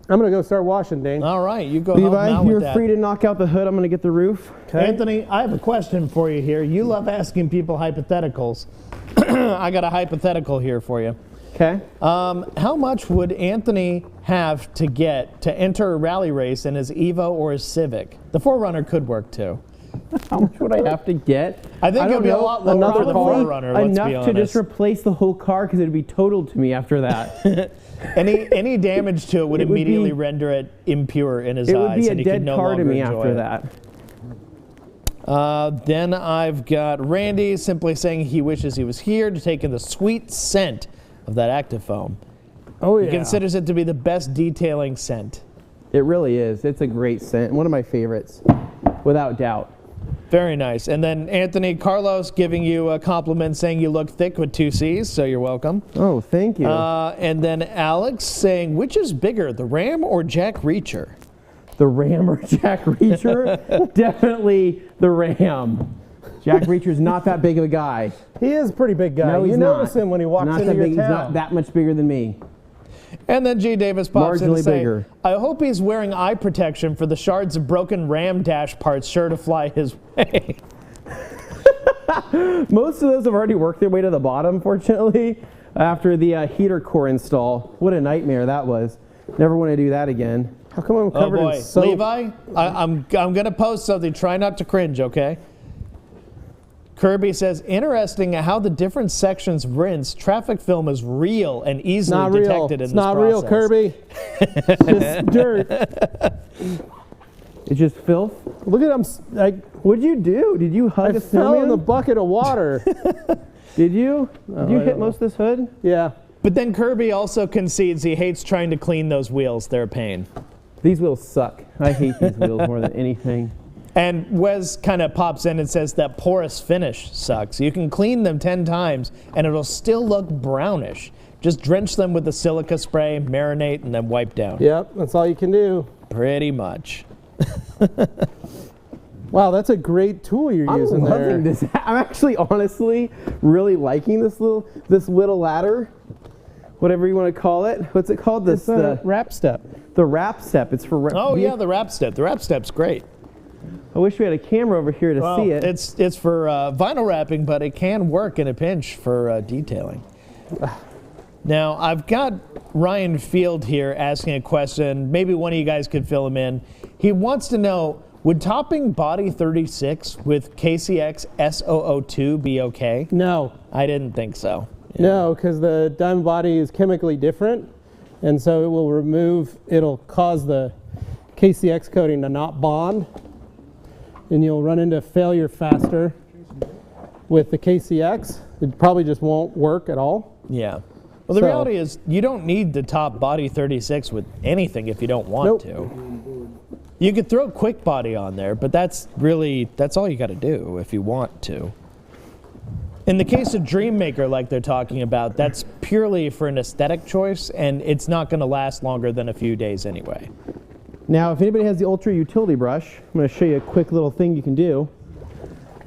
I'm going to go start washing, Dane. All right, you go help Levi, out with that. you're free to knock out the hood. I'm going to get the roof. Okay. Anthony, I have a question for you here. You love asking people hypotheticals. I got a hypothetical here for you. Okay. How much would Anthony have to get to enter a rally race in his Evo or his Civic? The 4Runner could work too. How much would I have to get? I think it'd be a lot lower for the 4Runner, let's be enough to honest. just replace the whole car because it'd be totaled to me after that. Any damage to it would immediately render it impure in his eyes, and he could no longer enjoy it. It would be a dead car to me after that. Then I've got Randy simply saying he wishes he was here to take in the sweet scent of that active foam. Oh yeah. He considers it to be the best detailing scent. It really is. It's a great scent. One of my favorites, without doubt. Very nice. And then Anthony, Carlos giving you a compliment saying you look thick with 2 C's, so you're welcome. Oh, thank you. And then Alex saying, which is bigger, the Ram or Jack Reacher? The Ram or Jack Reacher? Definitely the Ram. Jack Reacher's not that big of a guy. He is a pretty big guy. No, you notice him when he walks into your town. He's not that much bigger than me. And then G. Davis pops in to say, bigger. I hope he's wearing eye protection for the shards of broken Ram dash parts sure to fly his way. Most of those have already worked their way to the bottom, fortunately, after the heater core install. What a nightmare that was. Never want to do that again. How come I'm covered in soap? Levi, I'm going to post something. Try not to cringe, okay? Kirby says, interesting how the different sections rinse. Traffic film is real and easily detected in this process. It's not real, Kirby. It's just dirt. It's just filth. Look at him. What'd you do? Did you hug a snowman? I fell in the bucket of water. Did you? Did you hit most of this hood? Yeah. But then Kirby also concedes he hates trying to clean those wheels. They're a pain. These wheels suck. I hate these wheels more than anything. And Wes kind of pops in and says that porous finish sucks. You can clean them 10 times and it'll still look brownish. Just drench them with the silica spray, marinate, and then wipe down. Yep, that's all you can do. Pretty much. Wow, that's a great tool you're using there. I'm loving this. I'm actually, honestly, really liking this little ladder, whatever you want to call it. What's it called? It's the wrap step. The wrap step. It's for. Oh yeah, the wrap step. The wrap step's great. I wish we had a camera over here to see it. It's for vinyl wrapping, but it can work in a pinch for detailing. Now, I've got Ryan Field here asking a question. Maybe one of you guys could fill him in. He wants to know, would topping body 36 with KCX SO02 be okay? No. I didn't think so. Yeah. No, because the diamond body is chemically different, and so it'll cause the KCX coating to not bond, and you'll run into failure faster with the KCX. It probably just won't work at all. Yeah. Well, the reality is you don't need to top body 36 with anything if you don't want to. You could throw quick body on there, but that's all you got to do if you want to. In the case of Dreammaker, like they're talking about, that's purely for an aesthetic choice, and it's not going to last longer than a few days anyway. Now, if anybody has the Ultra Utility Brush, I'm going to show you a quick little thing you can do.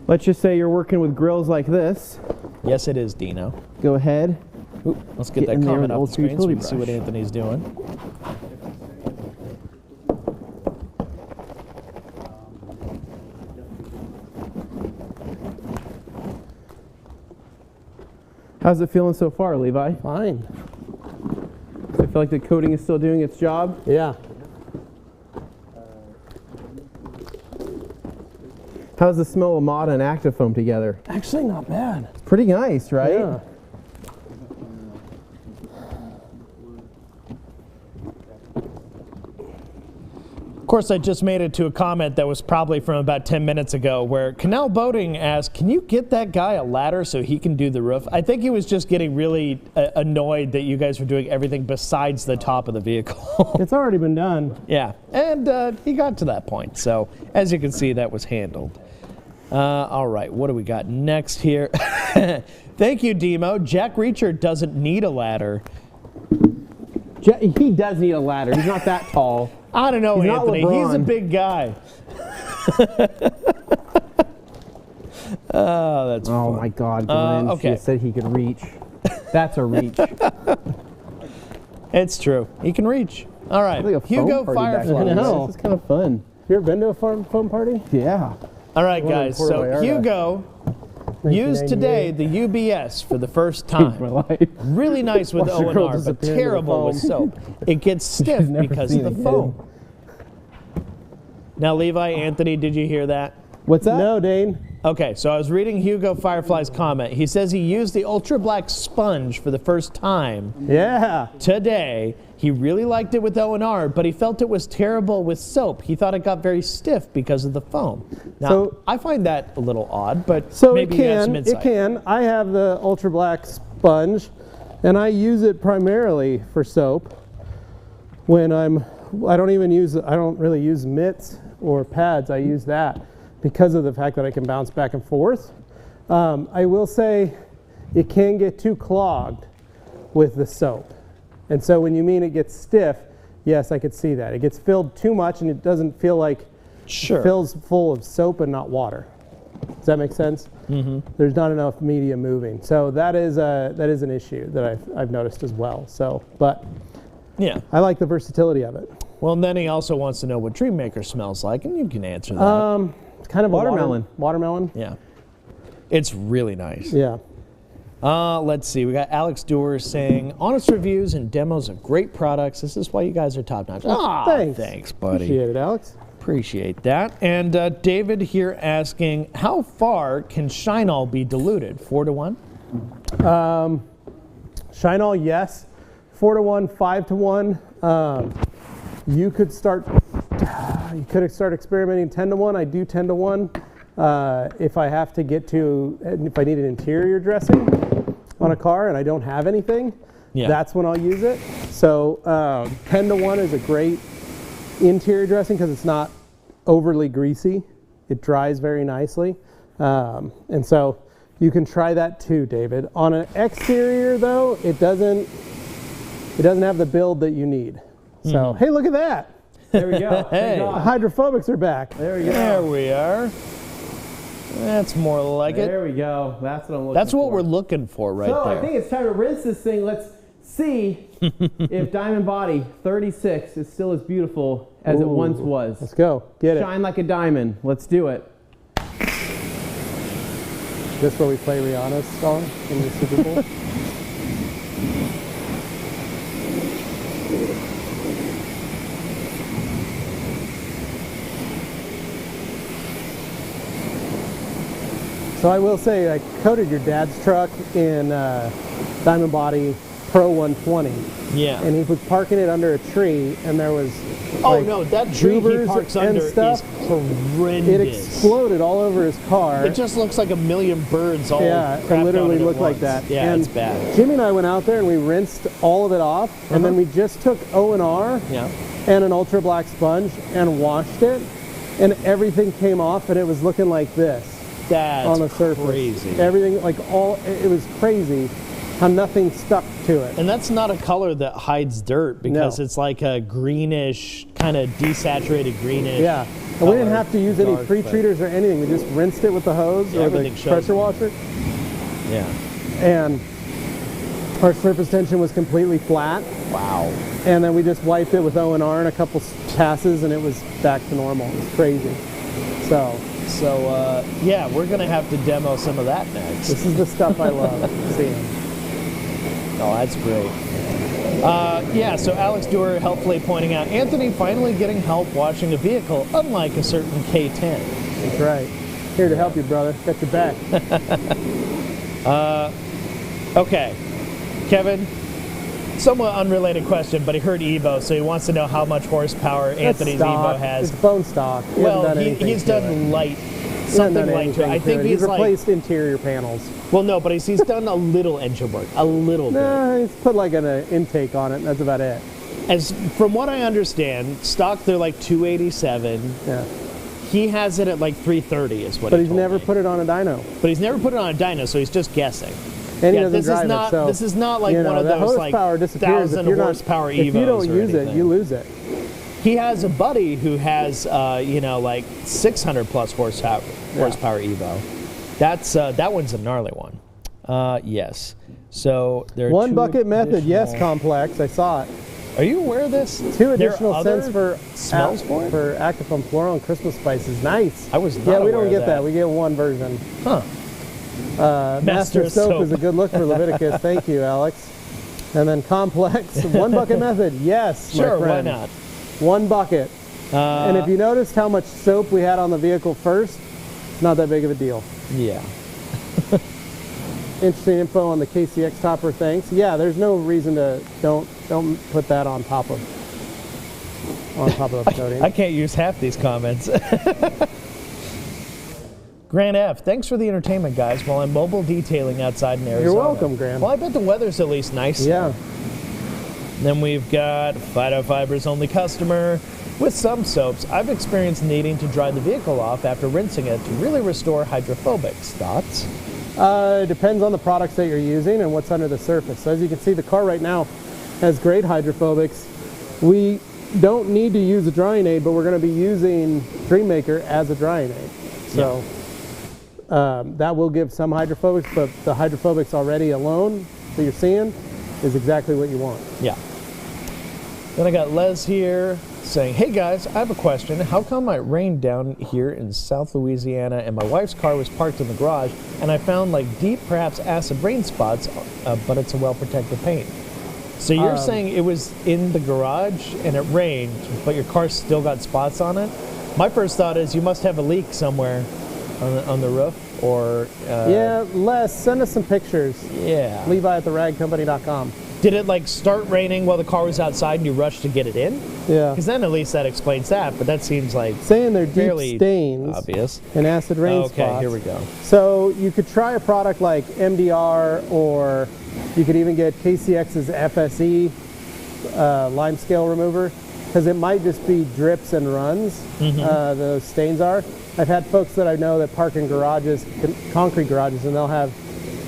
Let's just say you're working with grills like this. Yes, it is, Dino. Go ahead. Ooh, let's get that comment off the screen so we can see what Anthony's doing. How's it feeling so far, Levi? Fine. Does it feel like the coating is still doing its job? Yeah. How's the smell of Mata and Actifoam together? Actually, not bad. It's pretty nice, right? Yeah. Of course, I just made it to a comment that was probably from about 10 minutes ago where Canal Boating asked, can you get that guy a ladder so he can do the roof? I think he was just getting really annoyed that you guys were doing everything besides the top of the vehicle. It's already been done. Yeah, and he got to that point. So, as you can see, that was handled. All right, what do we got next here? Thank you, Demo. Jack Reacher doesn't need a ladder. He does need a ladder. He's not that tall. I don't know, Anthony. He's a big guy. Oh, that's fun. Oh, my God, Glenn. Okay. She said he could reach. That's a reach. It's true. He can reach. All right. Like Hugo Firefly. This is kind of fun. You ever been to a foam party? Yeah. All right, guys. So Hugo used today the UBS for the first time. Really nice with O&R, but terrible with soap. It gets stiff because of the foam. Now, Levi, Anthony, did you hear that? What's that? No, Dane. Okay, so I was reading Hugo Firefly's comment. He says he used the Ultra Black sponge for the first time today. He really liked it with O&R, but he felt it was terrible with soap. He thought it got very stiff because of the foam. Now, I find that a little odd, but maybe you have some insight. It can. I have the Ultra Black sponge, and I use it primarily for soap. When I don't really use mitts or pads. I use that because of the fact that I can bounce back and forth. I will say it can get too clogged with the soap. And so when you mean it gets stiff, yes, I could see that. It gets filled too much and it doesn't feel like it fills full of soap and not water. Does that make sense? Mm-hmm. There's not enough media moving. So that is an issue that I've noticed as well. So, but yeah, I like the versatility of it. Well, and then he also wants to know what Dreammaker smells like, and you can answer that. It's kind of watermelon. Watermelon. Yeah. It's really nice. Yeah. Let's see. We got Alex Doer saying, honest reviews and demos of great products. This is why you guys are top notch. Thanks, buddy. Appreciate it, Alex. Appreciate that. And David here asking, how far can Shinol be diluted? 4 to 1? Shinol, yes. 4 to 1, 5 to 1. You could start experimenting 10 to 1. I do 10 to 1. If I have to get to, if I need an interior dressing on a car and I don't have anything, that's when I'll use it. So 10 to 1 is a great interior dressing because it's not overly greasy. It dries very nicely. And so you can try that too, David. On an exterior though, it doesn't have the build that you need. So, hey, look at that. There we go. Hey. The hydrophobics are back. There we go. There we are. That's more like it. There we go. That's what I'm looking for. That's what we're looking for right there. So I think it's time to rinse this thing. Let's see if Diamond Body 36 is still as beautiful as it once was. Let's go. Get it. Shine like a diamond. Let's do it. This where we play Rihanna's song in the Super Bowl. So I will say, I coated your dad's truck in Diamond Body Pro 120. Yeah. And he was parking it under a tree, and there was that tree he parks under is horrendous. It exploded all over his car. It just looks like a million birds all it literally looked like that. Yeah, and it's bad. Jimmy and I went out there and we rinsed all of it off, and then we just took O&R and an ultra black sponge and washed it, and everything came off, and it was looking like this. That's on the surface. Crazy. Everything, it was crazy how nothing stuck to it. And that's not a color that hides dirt because it's like a greenish, kind of desaturated greenish. Yeah. And we didn't have to use any pre-treaters or anything. We just rinsed it with the hose or the pressure washer. Yeah. And our surface tension was completely flat. Wow. And then we just wiped it with O&R and a couple passes, and it was back to normal. It was crazy. So, yeah, we're going to have to demo some of that next. This is the stuff I love seeing. Oh, that's great. Yeah, so Alex Durring helpfully pointing out, Anthony finally getting help washing a vehicle, unlike a certain K10. That's right. Here to help you, brother. Got your back. Okay. Kevin, somewhat unrelated question, but he heard Evo, so he wants to know how much horsepower Anthony's Evo has. It's bone stock. He's done light, something light to it. I think he's replaced interior panels. Well, no, but he's done a little engine work, a little bit. Nah, he's put like an intake on it, and that's about it. As from what I understand, stock they're like 287. Yeah. He has it at like 330 is what. But he's never put it on a dyno. But he's never put it on a dyno, so he's just guessing. And he doesn't drive it, so this is not like one of those like 1,000 horsepower Evos. If you don't use it, you lose it. He has a buddy who has, like 600 plus horsepower Evo. That one's a gnarly one. Yes. So there are one bucket method, yes, complex. I saw it. Are you aware of this? 2 additional cents for smells for Actifum Floral and Christmas spices. Nice. I was not aware of we don't get that. that. We get one version. Huh. Master Soap is a good look for Leviticus. Thank you, Alex. And then complex, 1 bucket method. Yes, sure, my friend. Why not? 1 bucket. And if you noticed how much soap we had on the vehicle first, it's not that big of a deal. Yeah. Interesting info on the KCX topper, thanks. Yeah, there's no reason to don't put that on top of the coating. I can't use half these comments. Grant F, thanks for the entertainment, guys, while I'm mobile detailing outside in Arizona. You're welcome, Grant. Well, I bet the weather's at least nice. Yeah. Then we've got Phyto Fibers only customer. With some soaps, I've experienced needing to dry the vehicle off after rinsing it to really restore hydrophobics. Thoughts? It depends on the products that you're using and what's under the surface. So as you can see, the car right now has great hydrophobics. We don't need to use a drying aid, but we're going to be using Dreammaker as a drying aid. So that will give some hydrophobics, but the hydrophobics already alone that you're seeing is exactly what you want. Yeah. Then I got Les here saying, hey guys, I have a question. How come it rained down here in South Louisiana and my wife's car was parked in the garage and I found like deep, perhaps acid rain spots, but it's a well-protected paint? So you're saying it was in the garage and it rained, but your car still got spots on it? My first thought is you must have a leak somewhere on the roof, or yeah, Les, send us some pictures. Yeah. Levi at theragcompany.com. Did it like start raining while the car was outside and you rushed to get it in? Yeah. Because then at least that explains that, but that seems like saying they're fairly deep stains obvious. And acid rain spots. Okay, here we go. So you could try a product like MDR, or you could even get KCX's FSE lime scale remover, because it might just be drips and runs. Those stains are. I've had folks that I know that park in garages, concrete garages, and they'll have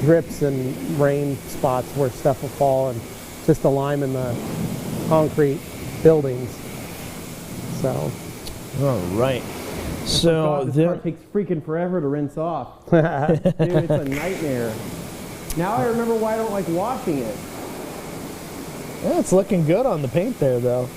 drips and rain spots where stuff will fall, and just the lime in the concrete buildings. So. All right. So this car takes freaking forever to rinse off. Dude, it's a nightmare. Now I remember why I don't like washing it. Yeah, it's looking good on the paint there, though.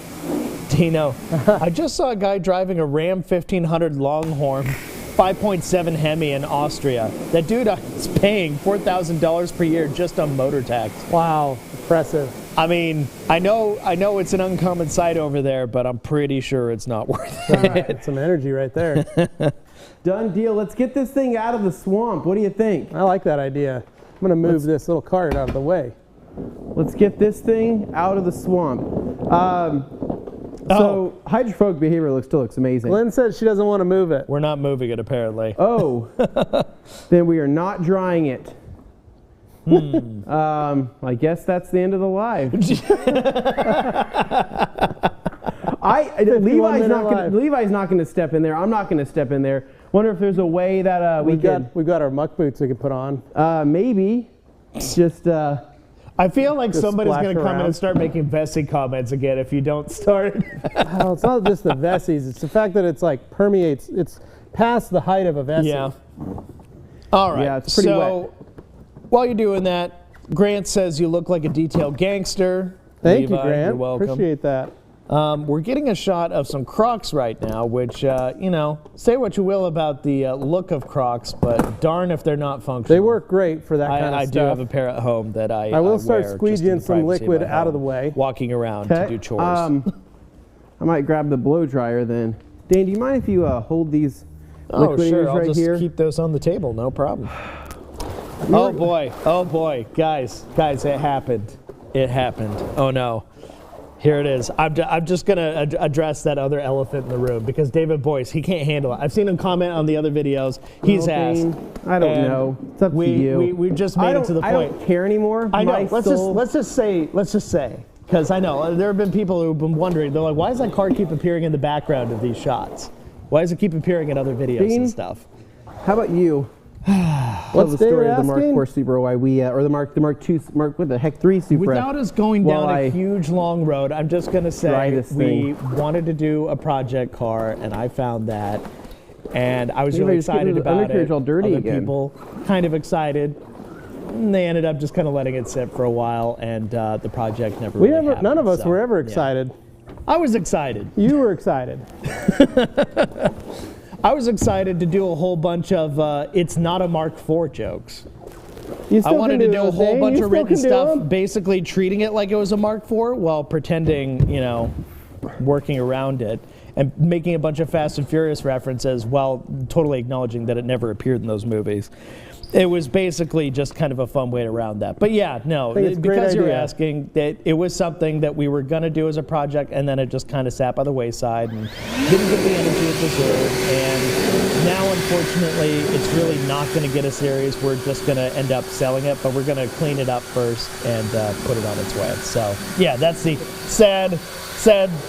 Dino, I just saw a guy driving a Ram 1500 Longhorn 5.7 Hemi in Austria. That dude is paying $4,000 per year just on motor tax. Wow, impressive. I mean, I know it's an uncommon sight over there, but I'm pretty sure it's not worth it. It's some energy right there. Done deal. Let's get this thing out of the swamp. What do you think? I like that idea. I'm going to move this little cart out of the way. Let's get this thing out of the swamp. So hydrophobic behavior still looks amazing. Lynn said she doesn't want to move it. We're not moving it, apparently. Oh, then we are not drying it. I guess that's the end of the live. Levi's not going to step in there. I'm not going to step in there. Wonder if there's a way that we've got our muck boots we could put on. Maybe. Just. I feel like somebody's going to come in and start making Vessi comments again if you don't start. Well, it's not just the Vessis. It's the fact that it's like permeates. It's past the height of a Vessi. Yeah. All right. Yeah, it's pretty wet. While you're doing that, Grant says you look like a detail gangster. Thank Levi, you, Grant. You're welcome. Appreciate that. We're getting a shot of some Crocs right now, which, say what you will about the look of Crocs, but darn if they're not functional. They work great for that kind of stuff. I do have a pair at home that I will start wear squeezing some liquid out of the way. Walking around to do chores. I might grab the blow dryer then. Dan, do you mind if you hold these liquidators sure. I'll right just here? Keep those on the table, no problem. Oh boy, guys, it happened. It happened. Oh no. Here it is. I'm just going to address that other elephant in the room, because David Boyce, he can't handle it. I've seen him comment on the other videos. He's asked. I don't know. It's up to you. We just made it to the point. I don't care anymore. I know. Let's just say, because I know there have been people who've been wondering. They're like, why does that car keep appearing in the background of these shots? Why does it keep appearing in other videos and stuff? How about you? What's the story of the Mark IV Supra? Why we or the Mark II, what the heck 3 Supra? Without us going down a huge long road, I'm just gonna say we wanted to do a project car, and I found that, and I was really excited about it. All dirty Other again. people kind of excited. And they ended up just kind of letting it sit for a while, and the project never really happened. None of us were ever excited. Yeah. I was excited. You were excited. I was excited to do a whole bunch of it's not a Mark IV jokes. I wanted to do a whole bunch of written stuff, basically treating it like it was a Mark IV while pretending, working around it and making a bunch of Fast and Furious references while totally acknowledging that it never appeared in those movies. It was basically just kind of a fun way around that. But yeah, no, because you're asking, that it was something that we were going to do as a project, and then it just kind of sat by the wayside and didn't get the energy it deserved. And now, unfortunately, it's really not going to get a series. We're just going to end up selling it, but we're going to clean it up first and put it on its way. So yeah, that's the sad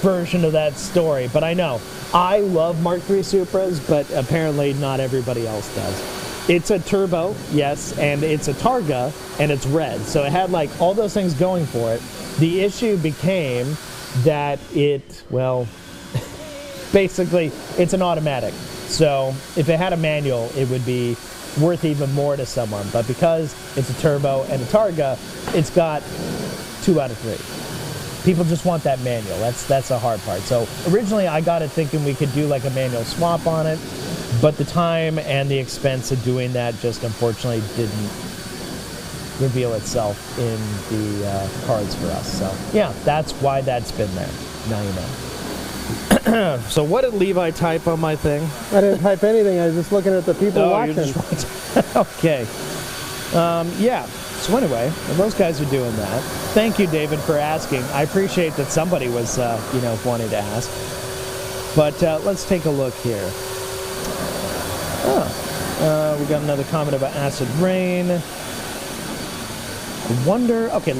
version of that story. But I know, I love Mark III Supras, but apparently not everybody else does. It's a turbo, yes, and it's a Targa, and it's red. So it had like all those things going for it. The issue became that basically it's an automatic. So if it had a manual, it would be worth even more to someone. But because it's a turbo and a Targa, it's got 2 out of 3. People just want that manual. That's the hard part. So originally I got it thinking we could do like a manual swap on it. But the time and the expense of doing that just unfortunately didn't reveal itself in the cards for us. So yeah, that's why that's been there. Now you know. So what did Levi type on my thing? I didn't type anything. I was just looking at the people watching. Okay. Yeah. So anyway, those guys are doing that. Thank you, David, for asking. I appreciate that somebody was, wanting to ask. But let's take a look here. We got another comment about acid rain.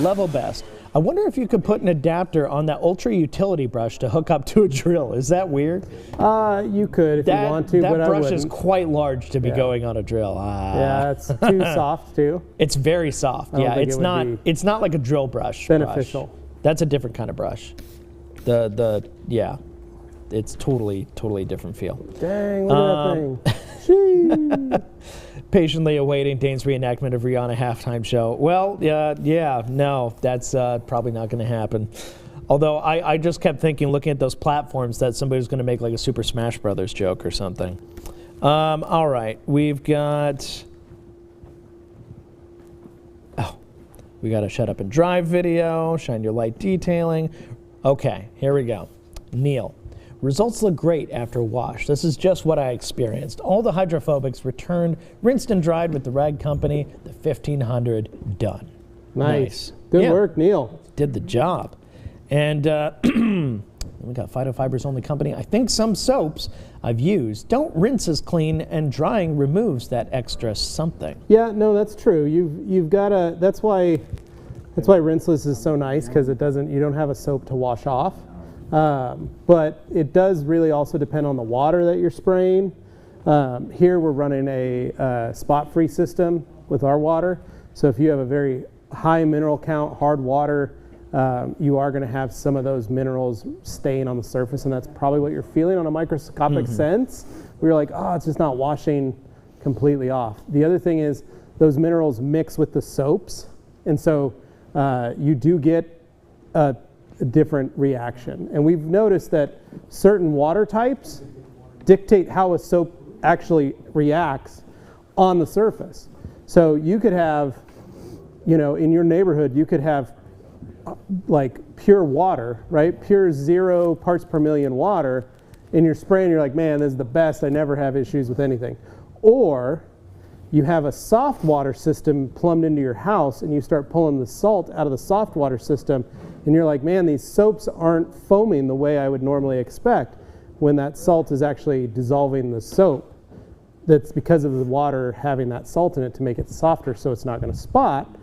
Level best. I wonder if you could put an adapter on that ultra utility brush to hook up to a drill. Is that weird? You could if you want to, but I wouldn't. That brush is quite large to be going on a drill. Yeah, it's too soft too. It's very soft. Yeah, it's not like a drill brush. Beneficial. That's a different kind of brush. It's totally different feel. Dang, look at that thing. Patiently awaiting Dane's reenactment of Rihanna halftime show. Well, no, that's probably not going to happen. Although I just kept thinking, looking at those platforms, that somebody was going to make like a Super Smash Brothers joke or something. All right, we've got... we got a Shut Up and Drive video, Shine Your Light detailing. Okay, here we go. Neil. Results look great after wash. This is just what I experienced. All the hydrophobics returned, rinsed and dried with the rag company. The 1500 done. Nice. Good work, Neil. Did the job. And we got Phytofibers Only Company. I think some soaps I've used don't rinse as clean, and drying removes that extra something. Yeah, no, that's true. You've got to. That's why rinseless is so nice, because you don't have a soap to wash off. But it does really also depend on the water that you're spraying. Here we're running a spot-free system with our water. So if you have a very high mineral count, hard water, you are going to have some of those minerals staying on the surface, and that's probably what you're feeling on a microscopic sense. We're like, it's just not washing completely off. The other thing is those minerals mix with the soaps, and so you do get a different reaction. And we've noticed that certain water types dictate how a soap actually reacts on the surface. So you could have, in your neighborhood, you could have like pure water, right? Pure 0 parts per million water in your spray, and you're like, man, this is the best. I never have issues with anything. Or you have a soft water system plumbed into your house, and you start pulling the salt out of the soft water system, and you're like, man, these soaps aren't foaming the way I would normally expect, when that salt is actually dissolving the soap. That's because of the water having that salt in it to make it softer, so it's not going to spot.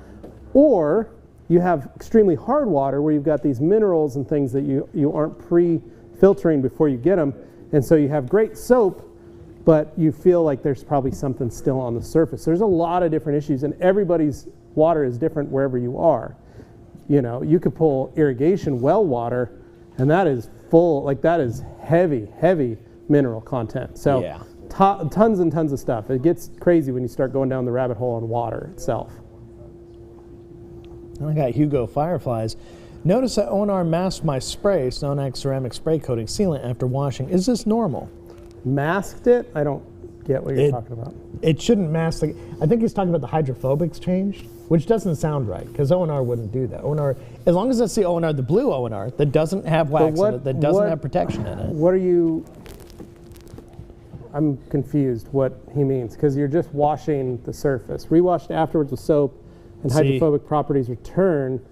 Or you have extremely hard water where you've got these minerals and things that you aren't pre-filtering before you get them, and so you have great soap, but you feel like there's probably something still on the surface. There's a lot of different issues, and everybody's water is different wherever you are. You could pull irrigation well water, and that is full, like that is heavy mineral content. So tons and tons of stuff. It gets crazy when you start going down the rabbit hole on water itself. I got Hugo Fireflies. Notice that ONR masked my spray, Sonax ceramic spray coating sealant, after washing. Is this normal? Masked it? I don't get what you're talking about. It shouldn't mask. I think he's talking about the hydrophobics changed, which doesn't sound right, because ONR wouldn't do that. ONR, as long as it's the ONR, the blue ONR, that doesn't have wax in it, that doesn't have protection in it. What are you... I'm confused what he means, because you're just washing the surface. Rewashed afterwards with soap, and hydrophobic properties return.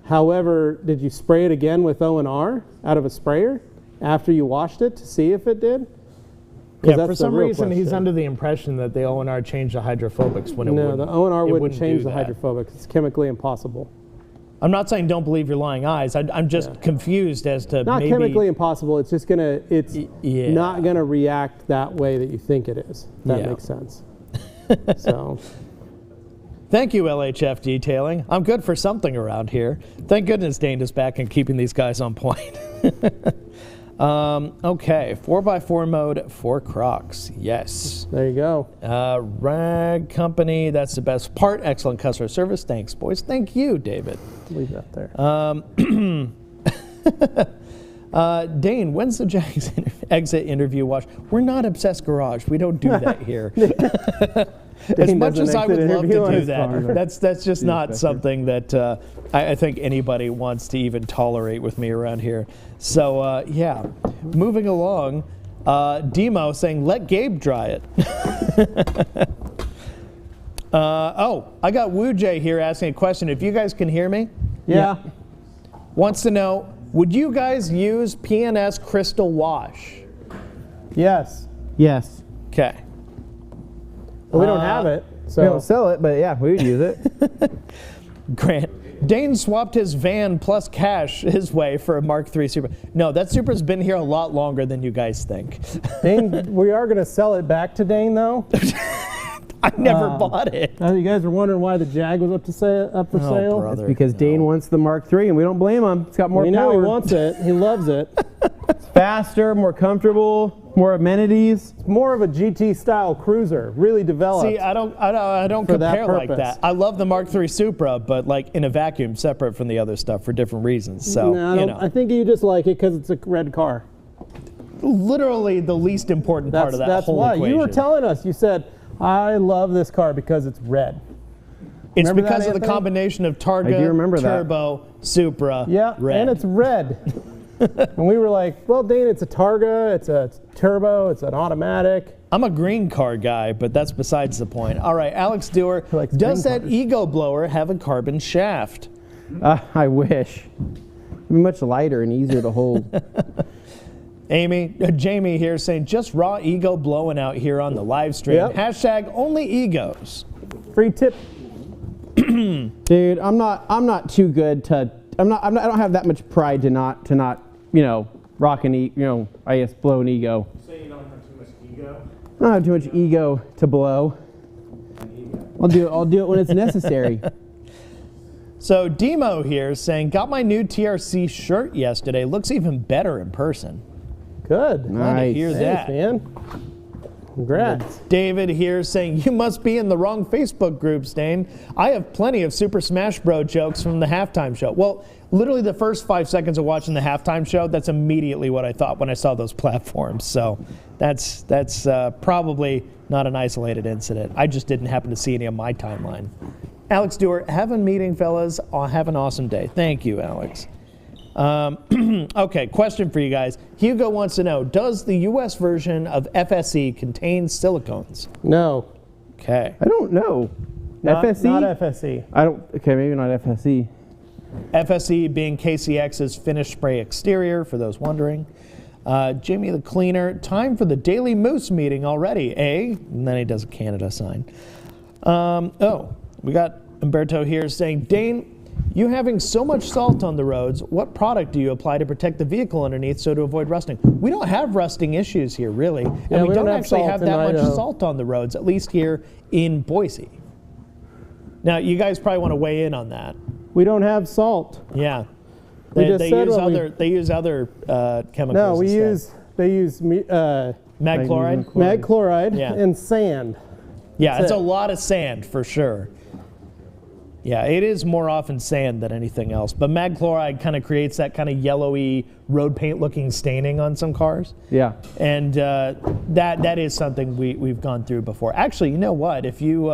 However, did you spray it again with ONR out of a sprayer after you washed it to see if it did? Yeah, for some reason he's under the impression that the ONR changed the hydrophobics when it wouldn't. No, the ONR wouldn't change the hydrophobics. It's chemically impossible. I'm not saying don't believe your lying eyes. I'm just confused as to not chemically impossible. It's just not gonna react that way that you think it is. That makes sense. So. Thank you, LHF Detailing. I'm good for something around here. Thank goodness Dane is back and keeping these guys on point. Okay, 4x4 mode for Crocs. Yes. There you go. Rag Company, that's the best part. Excellent customer service. Thanks, boys. Thank you, David. Leave that there. Dane, when's the Jags exit interview watch? We're not Obsessed Garage. We don't do that here. As much as I would love to do that, that's just not something that I think anybody wants to even tolerate with me around here. So, yeah, moving along, Demo saying, let Gabe dry it. I got Woo Jay here asking a question. If you guys can hear me? Yeah. Wants to know, would you guys use PNS Crystal Wash? Yes. Yes. Okay. Well, we don't have it, so. We don't sell it, but yeah, we would use it. Grant. Dane swapped his van plus cash his way for a Mark III Supra. No, that Supra's been here a lot longer than you guys think. Dane, we are going to sell it back to Dane, though. I never bought it. You guys were wondering why the Jag was up for sale? Brother. It's because Dane wants the Mark III, and we don't blame him. It's got more power. We know he wants it. He loves it. It's faster, more comfortable, more amenities. It's more of a GT-style cruiser, really developed. See, I don't compare like that. I love the Mark III Supra, but like in a vacuum, separate from the other stuff for different reasons. So, no, I think you just like it because it's a red car. Literally the least important part of that whole equation. You were telling us. You said, I love this car because it's red. It's because of the combination of Targa, Turbo, Supra, red. And it's red. And we were like, well, Dane, it's a Targa, it's a Turbo, it's an automatic. I'm a green car guy, but that's besides the point. All right, Alex Dewar, does that Ego blower have a carbon shaft? I wish. It'd be much lighter and easier to hold. Jamie here saying, just raw ego blowing out here on the live stream. Yep. Hashtag only egos. Free tip. Dude, I'm not too good to, I don't have that much pride to not, rock an I guess blow an ego. You say you don't have too much ego? I don't have too much ego to blow. I'll do it when it's necessary. So Demo here saying, got my new TRC shirt yesterday. Looks even better in person. Good. Glad to hear that. Man. Congrats. David here saying, you must be in the wrong Facebook groups, Dane. I have plenty of Super Smash Bros. Jokes from the halftime show. Well, literally the first 5 seconds of watching the halftime show, that's immediately what I thought when I saw those platforms. So that's probably not an isolated incident. I just didn't happen to see any on my timeline. Alex Dewar, have a meeting, fellas. Have an awesome day. Thank you, Alex. Okay, question for you guys. Hugo wants to know, does the U.S. version of FSE contain silicones? No. Okay. I don't know. FSE? Not FSE. Okay, maybe not FSE. FSE being KCX's finished spray exterior, for those wondering. Jimmy the Cleaner, time for the Daily Moose meeting already, eh? And then he does a Canada sign. We got Umberto here saying, Dane, you having so much salt on the roads, what product do you apply to protect the vehicle underneath so to avoid rusting? We don't have rusting issues here, really. And we don't actually have that much salt on the roads, at least here in Boise. Now, you guys probably want to weigh in on that. We don't have salt. Yeah. They use other chemicals. No, they use mag chloride? Mag chloride and sand. Yeah, it's a lot of sand for sure. Yeah, it is more often sand than anything else. But mag chloride kind of creates that kind of yellowy road paint looking staining on some cars. Yeah. And that is something we've gone through before. Actually, you know what? If you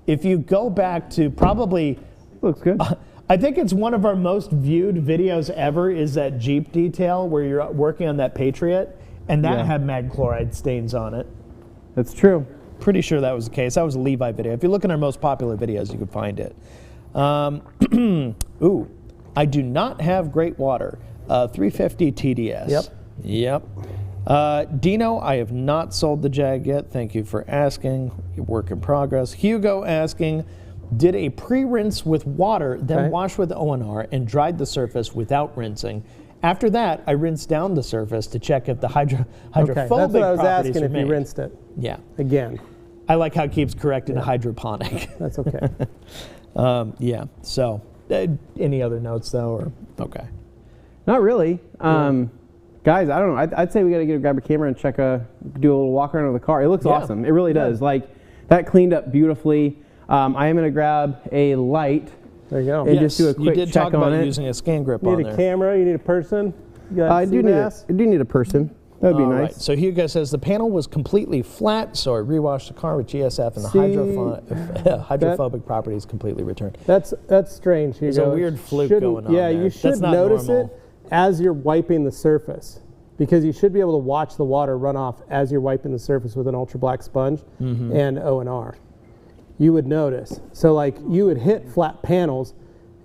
go back to probably... Looks good. I think it's one of our most viewed videos ever is that Jeep detail where you're working on that Patriot. And that had mag chloride stains on it. That's true. Pretty sure that was the case. That was a Levi video. If you look in our most popular videos, you can find it. Ooh, I do not have great water. 350 TDS. Yep. Dino, I have not sold the Jag yet. Thank you for asking. Work in progress. Hugo asking, did a pre-rinse with water, then wash with ONR and dried the surface without rinsing. After that, I rinsed down the surface to check if the hydrophobic that's what I was asking, if you rinsed it. Yeah. Again. I like how it keeps correcting hydroponic. That's okay. Yeah. So, any other notes though, or okay? Not really. Guys, I don't know. I'd say we got to grab a camera and do a little walk around of the car. It looks awesome. It really does. Like that cleaned up beautifully. I am going to grab a light. There you go. And just do a quick check on it. You did talk about using a scan grip on there. You need a camera. You need a person. I do need a person. That'd be All nice. right. So Hugo says the panel was completely flat, so I rewashed the car with GSF and the hydrophobic properties completely returned. That's strange, Hugo. There's a weird fluke going on Yeah, there. you should notice it as you're wiping the surface, because you should be able to watch the water run off as you're wiping the surface with an ultra black sponge and O&R. You would notice. So like you would hit flat panels.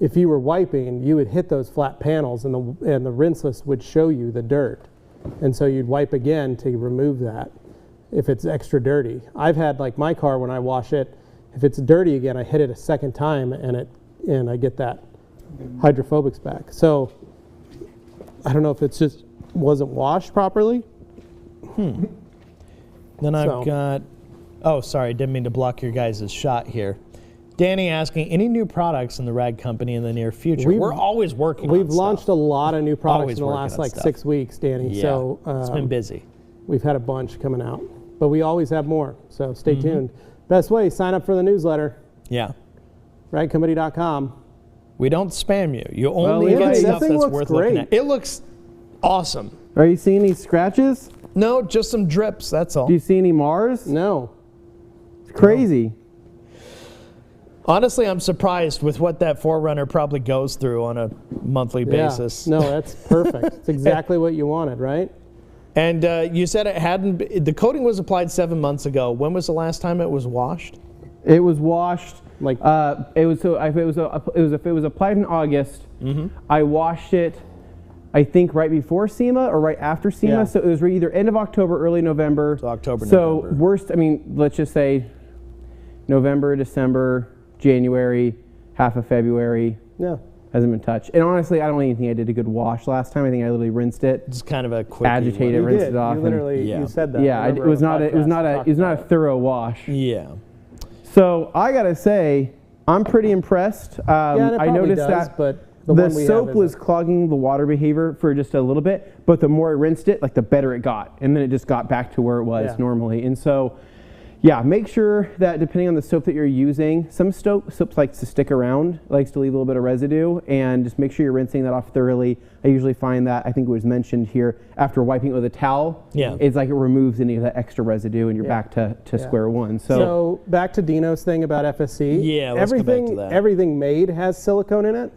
If you were wiping, you would hit those flat panels and the rinseless would show you the dirt. And so you'd wipe again to remove that if it's extra dirty. I've had, like my car, when I wash it, if it's dirty again, I hit it a second time and I get that hydrophobics back. So I don't know if it's just wasn't washed properly. Then I've got, oh, sorry, didn't mean to block your guys' shot here. Danny asking, any new products in the Rag Company in the near future? We're always working on We've launched a lot of new products in the last like stuff. 6 weeks, Danny. Yeah, so it's been busy. We've had a bunch coming out, but we always have more. So stay tuned. Best way, sign up for the newsletter. Yeah. Ragcompany.com. We don't spam you. You only get stuff that's worth looking at. It looks awesome. Are you seeing any scratches? No, just some drips, that's all. Do you see any Mars? No. It's crazy. Honestly, I'm surprised with what that 4Runner probably goes through on a monthly basis. No, that's perfect. It's exactly what you wanted, right? And you said it hadn't. The coating was applied 7 months ago. When was the last time it was washed? It was washed. Like it was applied in August. I washed it, I think, right before SEMA or right after SEMA. Yeah. So it was either end of October, early November. So October, so November. worst. I mean, let's just say November, December, January, half of February. Yeah. Hasn't been touched. And honestly, I don't even think I did a good wash last time. I think I literally rinsed it. Just kind of a quick agitated, You rinsed did. it off. You literally Yeah. you said that. Yeah, it was not a thorough wash. Yeah. So I gotta say, I'm pretty impressed. I noticed that but the soap was clogging the water behavior for just a little bit, but the more I rinsed it, like the better it got, and then it just got back to where it was normally. And so, yeah, make sure that depending on the soap that you're using, some soap likes to stick around, likes to leave a little bit of residue, and just make sure you're rinsing that off thoroughly. I usually find that, I think it was mentioned here, after wiping it with a towel, it's like it removes any of that extra residue and you're back to square one. So back to Dino's thing about FSC. Yeah, let's go back to that. Everything made has silicone in it.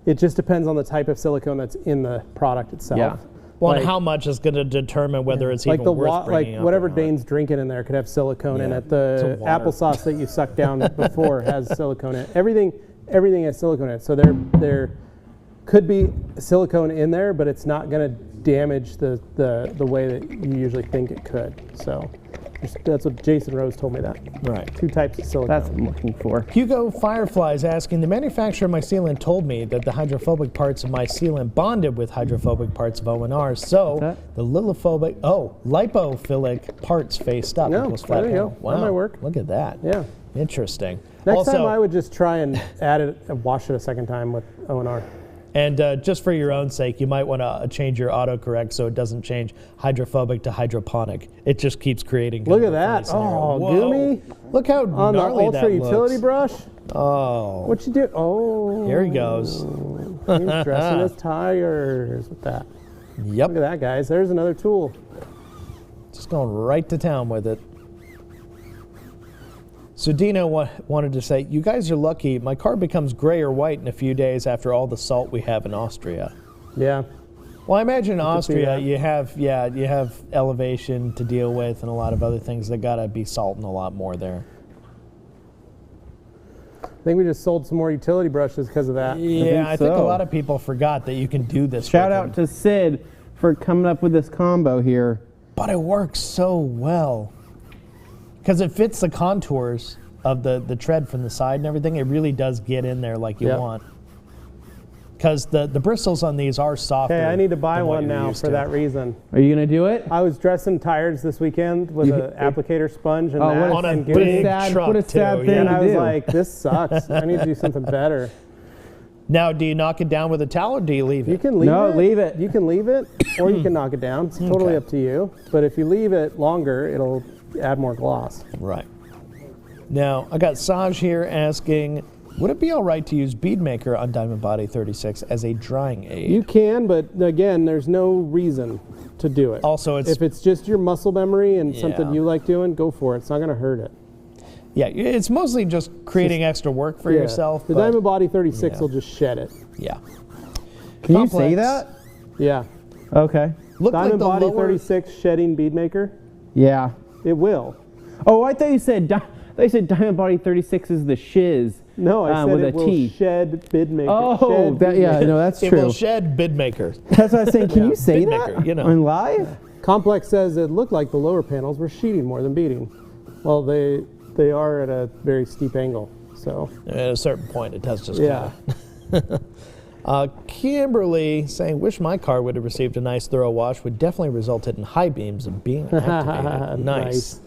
It just depends on the type of silicone that's in the product itself. Yeah. Well, and how much is going to determine whether it's even worth bringing up whatever or not. Dane's drinking in there could have silicone in it. The applesauce that you sucked down before has silicone in it. Everything has silicone in it. So there could be silicone in there, but it's not going to damage the way that you usually think it could. So that's what Jason Rose told me that. Right. 2 types of silicone. That's what I'm looking for. Hugo Firefly is asking, the manufacturer of my sealant told me that the hydrophobic parts of my sealant bonded with hydrophobic parts of O&R, so the lipophilic parts faced up. No, flat there you go. Wow, That might work. Look at that. Yeah. Interesting. Next time I would just try and add it and wash it a second time with O&R. And just for your own sake, you might want to change your autocorrect so it doesn't change hydrophobic to hydroponic. It just keeps creating. Look at that. Oh, Goomy. Look how on the gnarly Ultra that Utility looks. brush. Oh. What you do? Oh. Here he goes. He's dressing his tires with that. Yep. Look at that, guys. There's another tool. Just going right to town with it. So Dino wanted to say, you guys are lucky. My car becomes gray or white in a few days after all the salt we have in Austria. Yeah. Well, I imagine in Austria you have elevation to deal with and a lot of other things that gotta be salting a lot more there. I think we just sold some more utility brushes because of that. Yeah, I think a lot of people forgot that you can do this. Shout out to Sid for coming up with this combo here. But it works so well. Because it fits the contours of the tread from the side and everything. It really does get in there like you want. Because the bristles on these are softer. Hey, I need to buy one now for that reason. Are you going to do it? I was dressing tires this weekend with an applicator sponge and that. On a big truck, what a sad thing and to I was do. like, this sucks. I need to do something better. Now, do you knock it down with a towel or do you leave it? You can leave it. No, leave it. You can leave it or you can knock it down. It's totally up to you. But if you leave it longer, it'll add more gloss. Right. Now, I got Saj here asking, Would it be all right to use bead maker on Diamond Body 36 as a drying aid? You can, but again, there's no reason to do it. Also, if it's just your muscle memory and something you like doing, go for it. It's not going to hurt it. Yeah, it's mostly just creating extra work for yourself. The Diamond Body 36 will just shed it. Yeah. Can you say that? Yeah. Okay. Diamond Body 36 shedding bead maker? Yeah. It will. Oh, I thought you said Diamond Body 36 is the shiz. No, I said with it a will T. shed bid maker. Oh, no, that's true. It will shed bid maker. That's what I was saying. Can you say bid that maker, you know. on live? Complex says it looked like the lower panels were sheeting more than beading. Well, they are at a very steep angle, so. At a certain point, it does just Kimberly saying, wish my car would have received a nice thorough wash, would definitely resulted in high beams of being activated. Nice.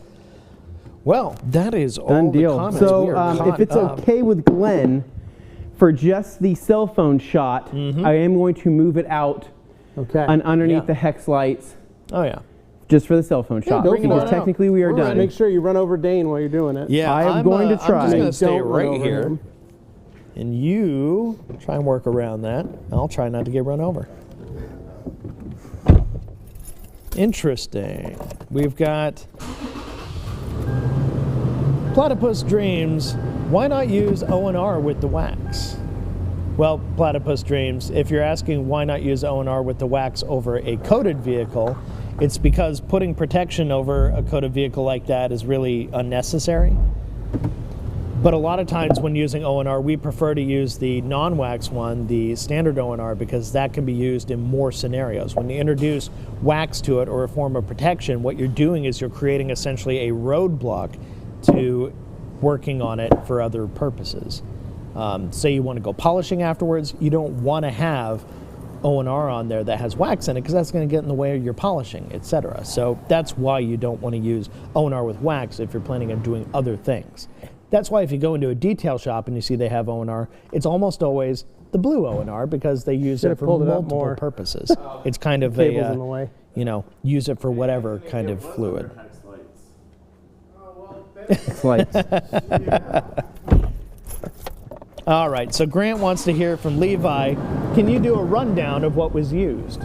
Well, that is all the comments. So if it's okay with Glenn, for just the cell phone shot, I am going to move it out underneath the hex lights. Oh, yeah. Just for the cell phone shot. Because technically we are done. Make sure you run over Dane while you're doing it. Yeah, I am going to try. I'm just going to stay right here. And you try and work around that. I'll try not to get run over. Interesting. We've got Platypus Dreams. Why not use O&R with the wax? Well, Platypus Dreams, if you're asking why not use O&R with the wax over a coated vehicle, it's because putting protection over a coated vehicle like that is really unnecessary. But a lot of times when using O&R, we prefer to use the non-wax one, the standard O&R, because that can be used in more scenarios. When you introduce wax to it or a form of protection, what you're doing is you're creating essentially a roadblock to working on it for other purposes. Say you want to go polishing afterwards, you don't want to have O&R on there that has wax in it because that's going to get in the way of your polishing, etc. So that's why you don't want to use O&R with wax if you're planning on doing other things. That's why if you go into a detail shop and you see they have O&R, it's almost always the blue O&R because they use it for multiple purposes. It's kind of a, use it for whatever kind of fluid. All right, so Grant wants to hear from Levi. Can you do a rundown of what was used?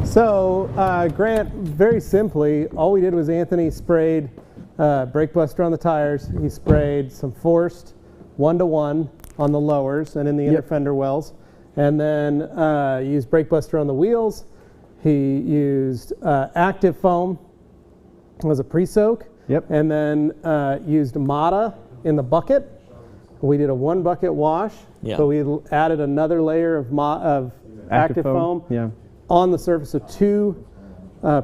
So, Grant, very simply, all we did was Anthony sprayed brake buster on the tires. He sprayed some forced 1-to-1 on the lowers and in the inner fender wells. And then used brake buster on the wheels. He used active foam as a pre-soak. And then used Mata in the bucket. We did a 1-bucket wash. So we added another layer of active foam. On the surface of 2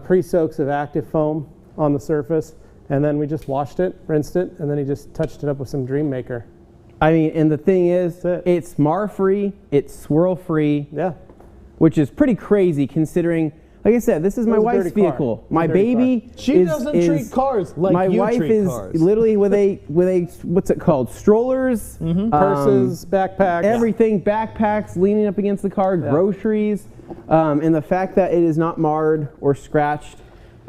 pre-soaks of active foam on the surface, and then we just washed it, rinsed it, and then he just touched it up with some Dream Maker. I mean, and the thing is, it's mar-free, it's swirl-free, which is pretty crazy considering, like I said, this is my wife's vehicle. My baby she doesn't treat cars like my you wife treat is cars. literally with a what's it called? Strollers, purses, backpacks, everything, backpacks, leaning up against the car, groceries. And the fact that it is not marred or scratched,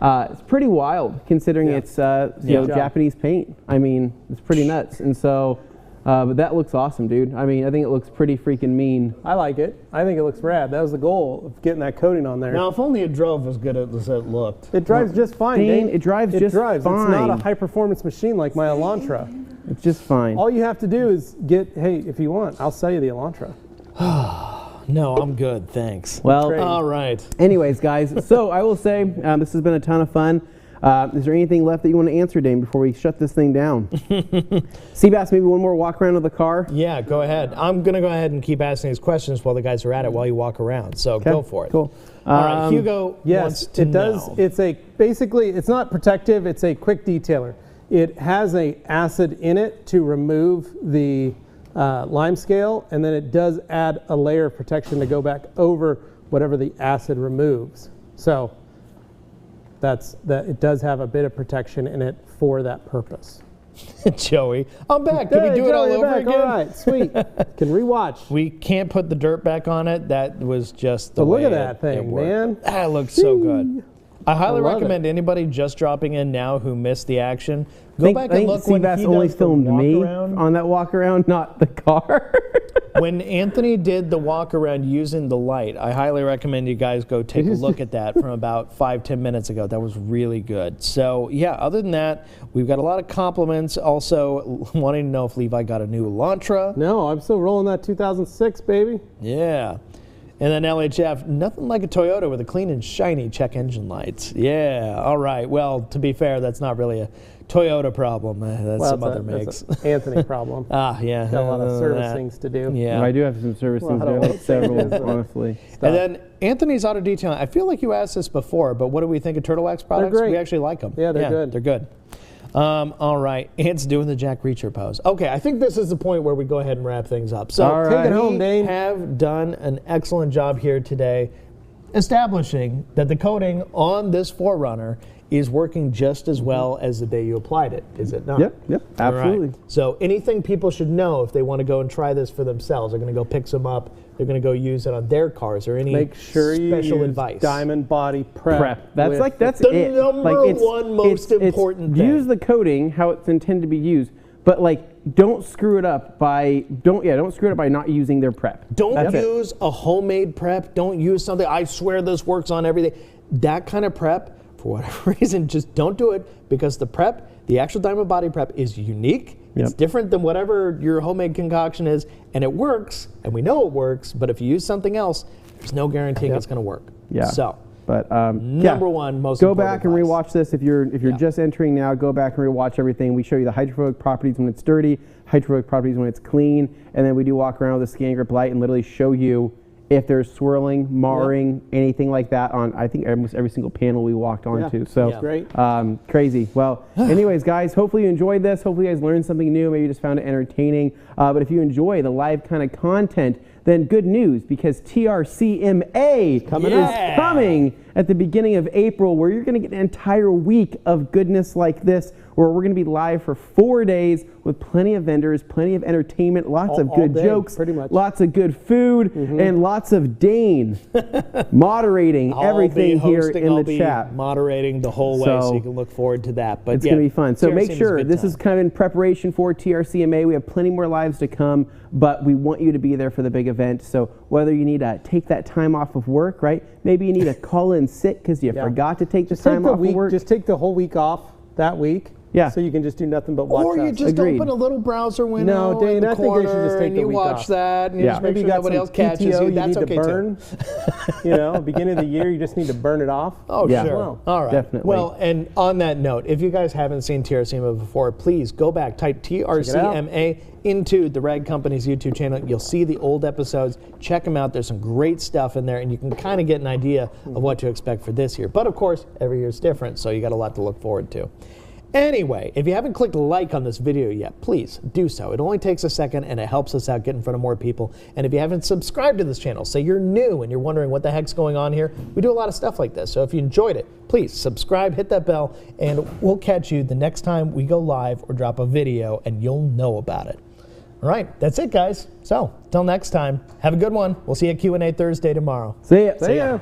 it's pretty wild considering it's Japanese paint. I mean, it's pretty nuts. And so, but that looks awesome, dude. I mean, I think it looks pretty freaking mean. I like it. I think it looks rad. That was the goal of getting that coating on there. Now, if only it drove as good as it looked. It drives just fine, Dane. It drives just fine. It's not a high-performance machine like my Elantra. It's just fine. All you have to do is hey, if you want, I'll sell you the Elantra. No, I'm good, thanks. Well, all right. Anyways, guys, so I will say this has been a ton of fun. Is there anything left that you want to answer, Dane, before we shut this thing down? Seabass, maybe one more walk around of the car? Yeah, go ahead. I'm going to go ahead and keep asking these questions while the guys are at it while you walk around. So go for it. Cool. All right, Hugo wants to know. It's basically, it's not protective, it's a quick detailer. It has an acid in it to remove the lime scale, and then it does add a layer of protection to go back over whatever the acid removes. So it does have a bit of protection in it for that purpose. Joey, I'm back. Can we do it all over again? All right, sweet. Can rewatch. We can't put the dirt back on it. That was just the way look at that thing, man. That looks so good. I highly recommend anybody just dropping in now who missed the action, go back and look when he only does filmed the walk me around. on that walk around, not the car. When Anthony did the walk around using the light, I highly recommend you guys go take a look at that from about 5-10 minutes ago. That was really good. So yeah, other than that, we've got a lot of compliments. Also wanting to know if Levi got a new Elantra. No, I'm still rolling that 2006, baby. Yeah. And then LHF, nothing like a Toyota with a clean and shiny check engine lights. Yeah, all right. Well, to be fair, that's not really a Toyota problem. That's some other makes. That's an Anthony problem. Yeah. Got a lot of service things to do. Yeah. Well, I do have some service things to do, like several, honestly. And then Anthony's Auto Detailing. I feel like you asked this before, but what do we think of Turtle Wax products? They're great. We actually like them. Yeah, they're good. They're good. All right, Ant's doing the Jack Reacher pose. Okay, I think this is the point where we go ahead and wrap things up. So take it home, Dane. We have done an excellent job here today establishing that the coating on this 4Runner is working just as well as the day you applied it, is it not? Yep, absolutely. Right. So anything people should know if they want to go and try this for themselves, they're going to go pick some up, they're going to go use it on their cars, or any Make sure special you use advice. Diamond Body Prep. That's the it. number one most important thing. Use the coating how it's intended to be used, but don't screw it up by not using their prep. Don't use a homemade prep. Don't use something, I swear this works on everything. That kind of prep, for whatever reason, just don't do it, because the prep, the actual Diamond Body prep, is unique. It's different than whatever your homemade concoction is, and it works, and we know it works, but if you use something else, there's no guaranteeing it's going to work. Yeah. So, but number one, most go important back and advice. rewatch this. If you're just entering now, go back and rewatch everything. We show you the hydrophobic properties when it's dirty, hydrophobic properties when it's clean, and then we do walk around with a scan grip light and literally show you if there's swirling, marring, anything like that on, I think, almost every single panel we walked onto. So great. Crazy. Well, anyways, guys, hopefully you enjoyed this. Hopefully you guys learned something new. Maybe you just found it entertaining. But if you enjoy the live kind of content, then good news, because TRCMA is coming at the beginning of April, where you're going to get an entire week of goodness like this, where we're going to be live for 4 days with plenty of vendors, plenty of entertainment, lots of good jokes, pretty much. Lots of good food, and lots of Dane moderating everything here in the chat. Moderating the whole way, so you can look forward to that. But it's going to be fun. So make sure, this is kind of in preparation for TRCMA. We have plenty more lives to come, but we want you to be there for the big event. So whether you need to take that time off of work, right? Maybe you need to call in sick because you forgot to take the time off of work. Just take the whole week off that week. Yeah. So you can just do nothing but watch. Or you just open a little browser window. No, Dane, in the I think you should just take and the you week watch off. that, and you just make Maybe sure you got nobody some else catches PTO you. That's need okay to burn. too. Beginning of the year, you just need to burn it off. Oh, Yeah. sure. Well, All right. definitely. Well, and on that note, if you guys haven't seen TRCMA before, please go back, type TRCMA into the Rag Company's YouTube channel. You'll see the old episodes. Check them out. There's some great stuff in there, and you can kind of get an idea of what to expect for this year. But of course, every year is different, so you got a lot to look forward to. Anyway, if you haven't clicked like on this video yet, please do so. It only takes a second, and it helps us out get in front of more people. And if you haven't subscribed to this channel, say you're new and you're wondering what the heck's going on here, we do a lot of stuff like this. So if you enjoyed it, please subscribe, hit that bell, and we'll catch you the next time we go live or drop a video, and you'll know about it. All right, that's it, guys. So, till next time, have a good one. We'll see you at Q&A Thursday tomorrow. See ya. See ya.